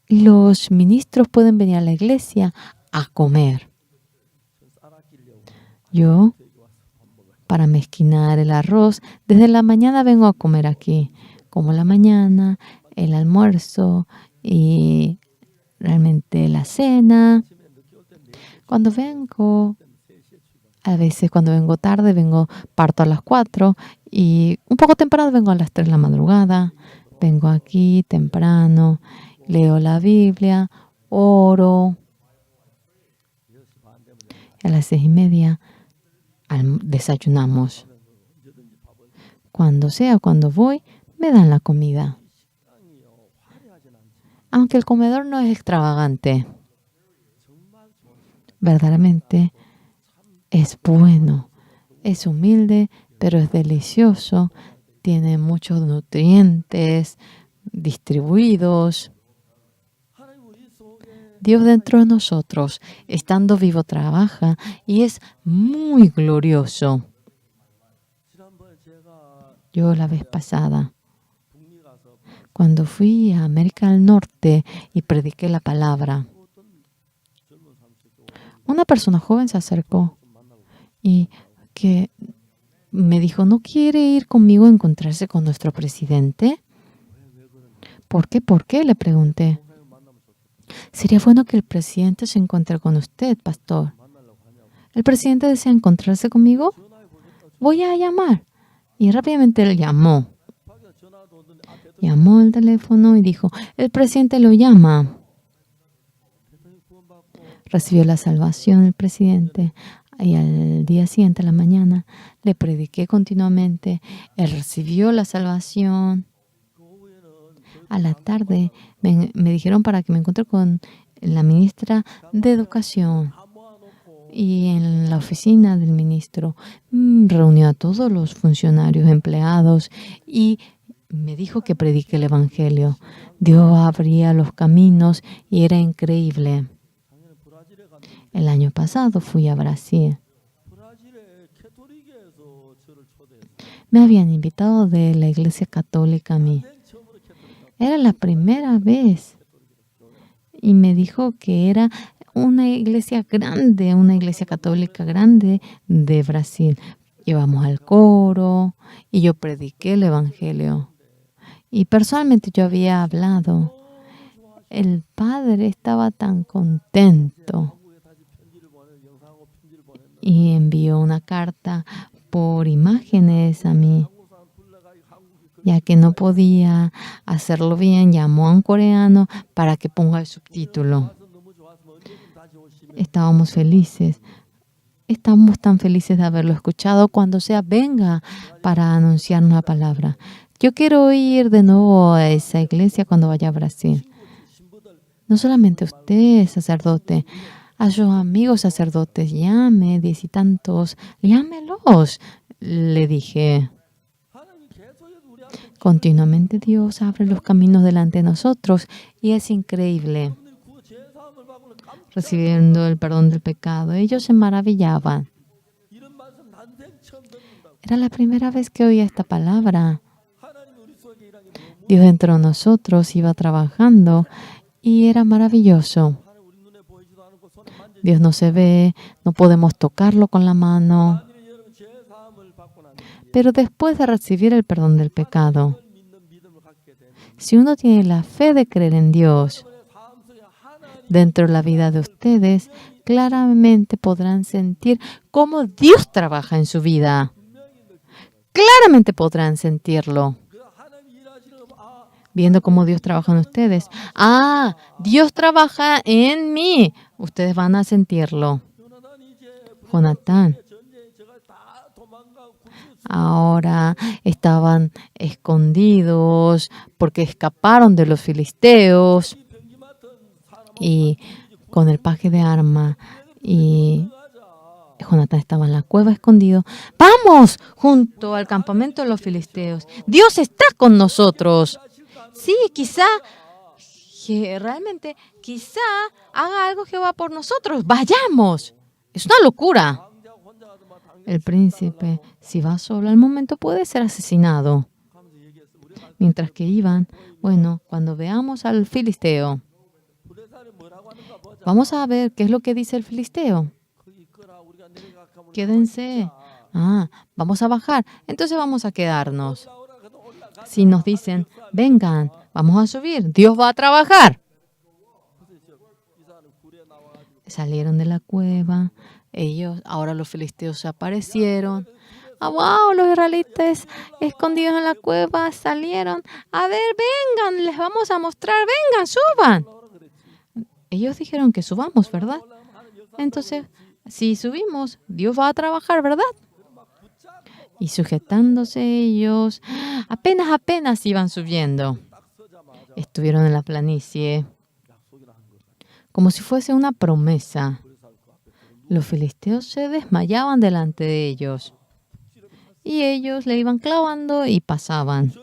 los ministros pueden venir a la iglesia a comer. Yo, para mezquinar el arroz, desde la mañana vengo a comer aquí. Como la mañana, el almuerzo y realmente la cena. Cuando vengo A veces cuando vengo tarde, parto a las 4 y un poco temprano vengo a las 3 de la madrugada. Vengo aquí temprano, leo la Biblia, oro. A las 6:30 desayunamos. Cuando voy, me dan la comida. Aunque el comedor no es extravagante, verdaderamente es bueno, es humilde, pero es delicioso, tiene muchos nutrientes distribuidos. Dios dentro de nosotros, estando vivo, trabaja y es muy glorioso. Yo la vez pasada, cuando fui a América del Norte y prediqué la palabra, una persona joven se acercó y que me dijo, ¿no quiere ir conmigo a encontrarse con nuestro presidente? ¿Por qué? ¿Por qué? Le pregunté. Sería bueno que el presidente se encuentre con usted, pastor. ¿El presidente desea encontrarse conmigo? Voy a llamar. Y rápidamente él llamó. Llamó el teléfono y dijo, el presidente lo llama. Recibió la salvación el presidente y al día siguiente, a la mañana, le prediqué continuamente. Él recibió la salvación. A la tarde me dijeron para que me encuentre con la ministra de Educación. Y en la oficina del ministro reunió a todos los funcionarios, empleados y me dijo que predique el Evangelio. Dios abría los caminos y era increíble. El año pasado fui a Brasil. Me habían invitado de la Iglesia Católica a mí. Era la primera vez. Y me dijo que era una iglesia grande, una iglesia católica grande de Brasil. Íbamos al coro y yo prediqué el Evangelio. Y personalmente yo había hablado. El padre estaba tan contento y envió una carta por imágenes a mí. Ya que no podía hacerlo bien, llamó a un coreano para que ponga el subtítulo. Estábamos felices. Estamos tan felices de haberlo escuchado. Cuando sea, venga para anunciar una palabra. Yo quiero ir de nuevo a esa iglesia cuando vaya a Brasil. No solamente usted, sacerdote, a sus amigos sacerdotes, llame, 10 y tantos, llámelos, le dije. Continuamente Dios abre los caminos delante de nosotros y es increíble. Recibiendo el perdón del pecado, ellos se maravillaban. Era la primera vez que oía esta palabra. Dios dentro de nosotros iba trabajando y era maravilloso. Dios no se ve, no podemos tocarlo con la mano. Pero después de recibir el perdón del pecado, si uno tiene la fe de creer en Dios, dentro de la vida de ustedes, claramente podrán sentir cómo Dios trabaja en su vida. Claramente podrán sentirlo. Viendo cómo Dios trabaja en ustedes. Ah, Dios trabaja en mí. Ustedes van a sentirlo. Jonatán. Ahora estaban escondidos porque escaparon de los filisteos y con el paje de arma y Jonatán estaba en la cueva escondido. ¡Vamos! Junto al campamento de los filisteos. Dios está con nosotros. Sí, quizá haga algo Jehová por nosotros. ¡Vayamos! Es una locura. El príncipe, si va solo, al momento puede ser asesinado. Mientras que iban, cuando veamos al filisteo, vamos a ver qué es lo que dice el filisteo. Quédense. Vamos a bajar. Entonces vamos a quedarnos. Si nos dicen, vengan, vamos a subir, Dios va a trabajar. salieron de la cueva. Ahora los filisteos aparecieron. Wow, los israelitas escondidos en la cueva salieron. A ver, vengan, les vamos a mostrar, vengan, suban. Ellos dijeron que subamos, ¿verdad? Entonces, si subimos, Dios va a trabajar, ¿verdad? Y sujetándose ellos, apenas iban subiendo. Estuvieron en la planicie, como si fuese una promesa. Los filisteos se desmayaban delante de ellos. Y ellos le iban clavando y pasaban.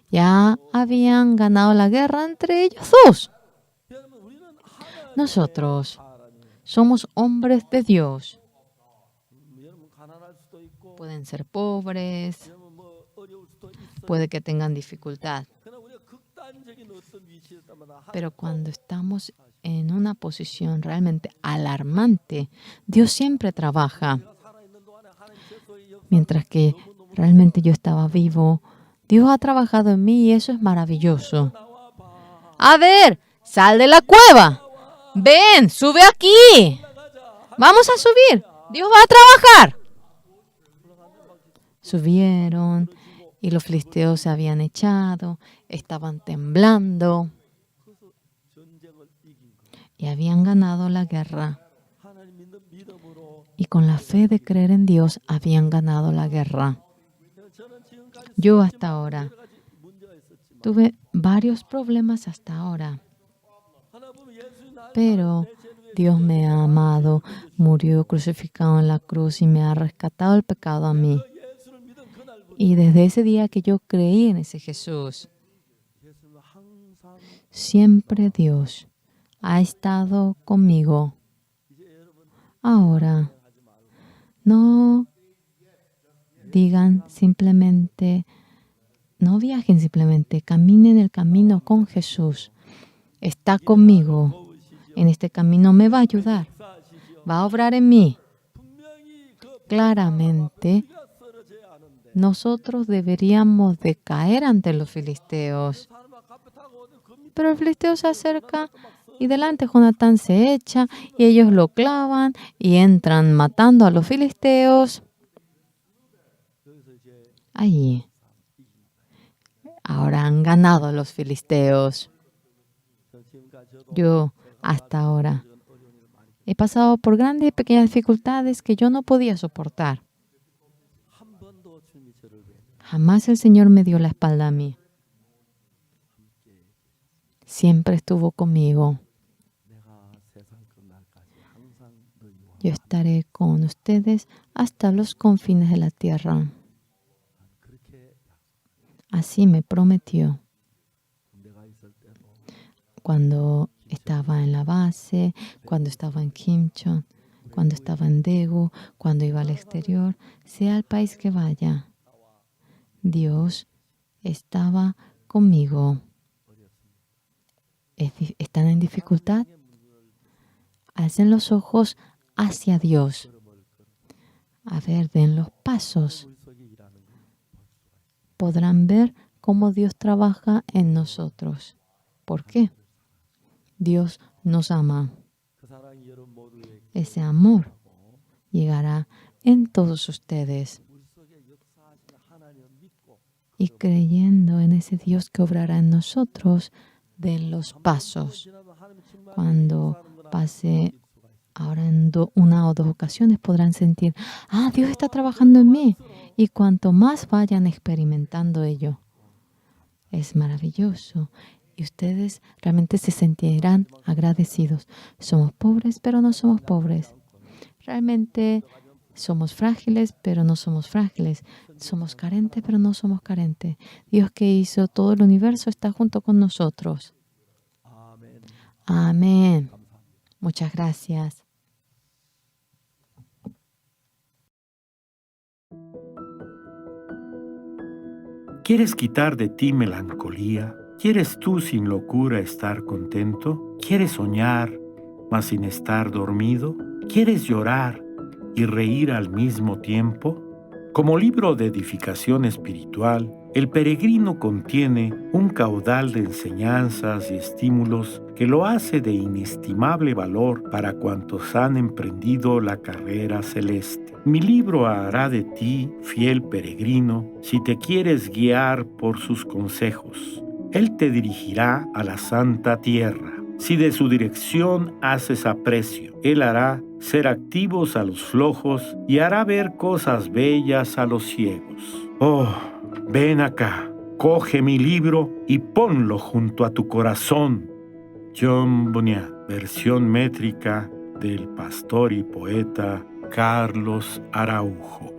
Ya habían ganado la guerra entre ellos dos. Nosotros somos hombres de Dios. Pueden ser pobres, puede que tengan dificultad. Pero cuando estamos en una posición realmente alarmante, Dios siempre trabaja. Mientras que realmente yo estaba vivo, Dios ha trabajado en mí y eso es maravilloso. A ver, sal de la cueva. Ven, sube aquí. Vamos a subir. Dios va a trabajar. Subieron y los filisteos se habían echado, estaban temblando y habían ganado la guerra. Y con la fe de creer en Dios habían ganado la guerra. Yo hasta ahora tuve varios problemas hasta ahora. Pero Dios me ha amado, murió crucificado en la cruz y me ha rescatado el pecado a mí. Y desde ese día que yo creí en ese Jesús, siempre Dios ha estado conmigo. Ahora, no digan simplemente, no viajen simplemente, caminen el camino con Jesús. Está conmigo. En este camino me va a ayudar. Va a obrar en mí. Claramente, nosotros deberíamos de caer ante los filisteos. Pero el filisteo se acerca y delante Jonatán se echa y ellos lo clavan y entran matando a los filisteos. Allí. Ahora han ganado los filisteos. Yo, hasta ahora, he pasado por grandes y pequeñas dificultades que yo no podía soportar. Jamás el Señor me dio la espalda a mí. Siempre estuvo conmigo. Yo estaré con ustedes hasta los confines de la tierra. Así me prometió. Cuando estaba en la base, cuando estaba en Kimchon, cuando estaba en Daegu, cuando iba al exterior, sea el país que vaya, Dios estaba conmigo. ¿Están en dificultad? Alcen los ojos hacia Dios. A ver, den los pasos. Podrán ver cómo Dios trabaja en nosotros. ¿Por qué? Dios nos ama. Ese amor llegará en todos ustedes. Y creyendo en ese Dios que obrará en nosotros, den los pasos. Cuando pase ahora en una o dos ocasiones podrán sentir, Dios está trabajando en mí. Y cuanto más vayan experimentando ello, es maravilloso. Y ustedes realmente se sentirán agradecidos. Somos pobres, pero no somos pobres. Realmente somos frágiles, pero no somos frágiles. Somos carentes, pero no somos carentes. Dios que hizo todo el universo está junto con nosotros. Amén. Muchas gracias. ¿Quieres quitar de ti melancolía? ¿Quieres tú sin locura estar contento? ¿Quieres soñar, mas sin estar dormido? ¿Quieres llorar y reír al mismo tiempo? Como libro de edificación espiritual, El peregrino contiene un caudal de enseñanzas y estímulos que lo hace de inestimable valor para cuantos han emprendido la carrera celeste. Mi libro hará de ti, fiel peregrino, si te quieres guiar por sus consejos. Él te dirigirá a la santa tierra. Si de su dirección haces aprecio, Él hará ser activos a los flojos y hará ver cosas bellas a los ciegos. Oh, ven acá, coge mi libro y ponlo junto a tu corazón. John Bunyan, versión métrica del pastor y poeta Carlos Araujo.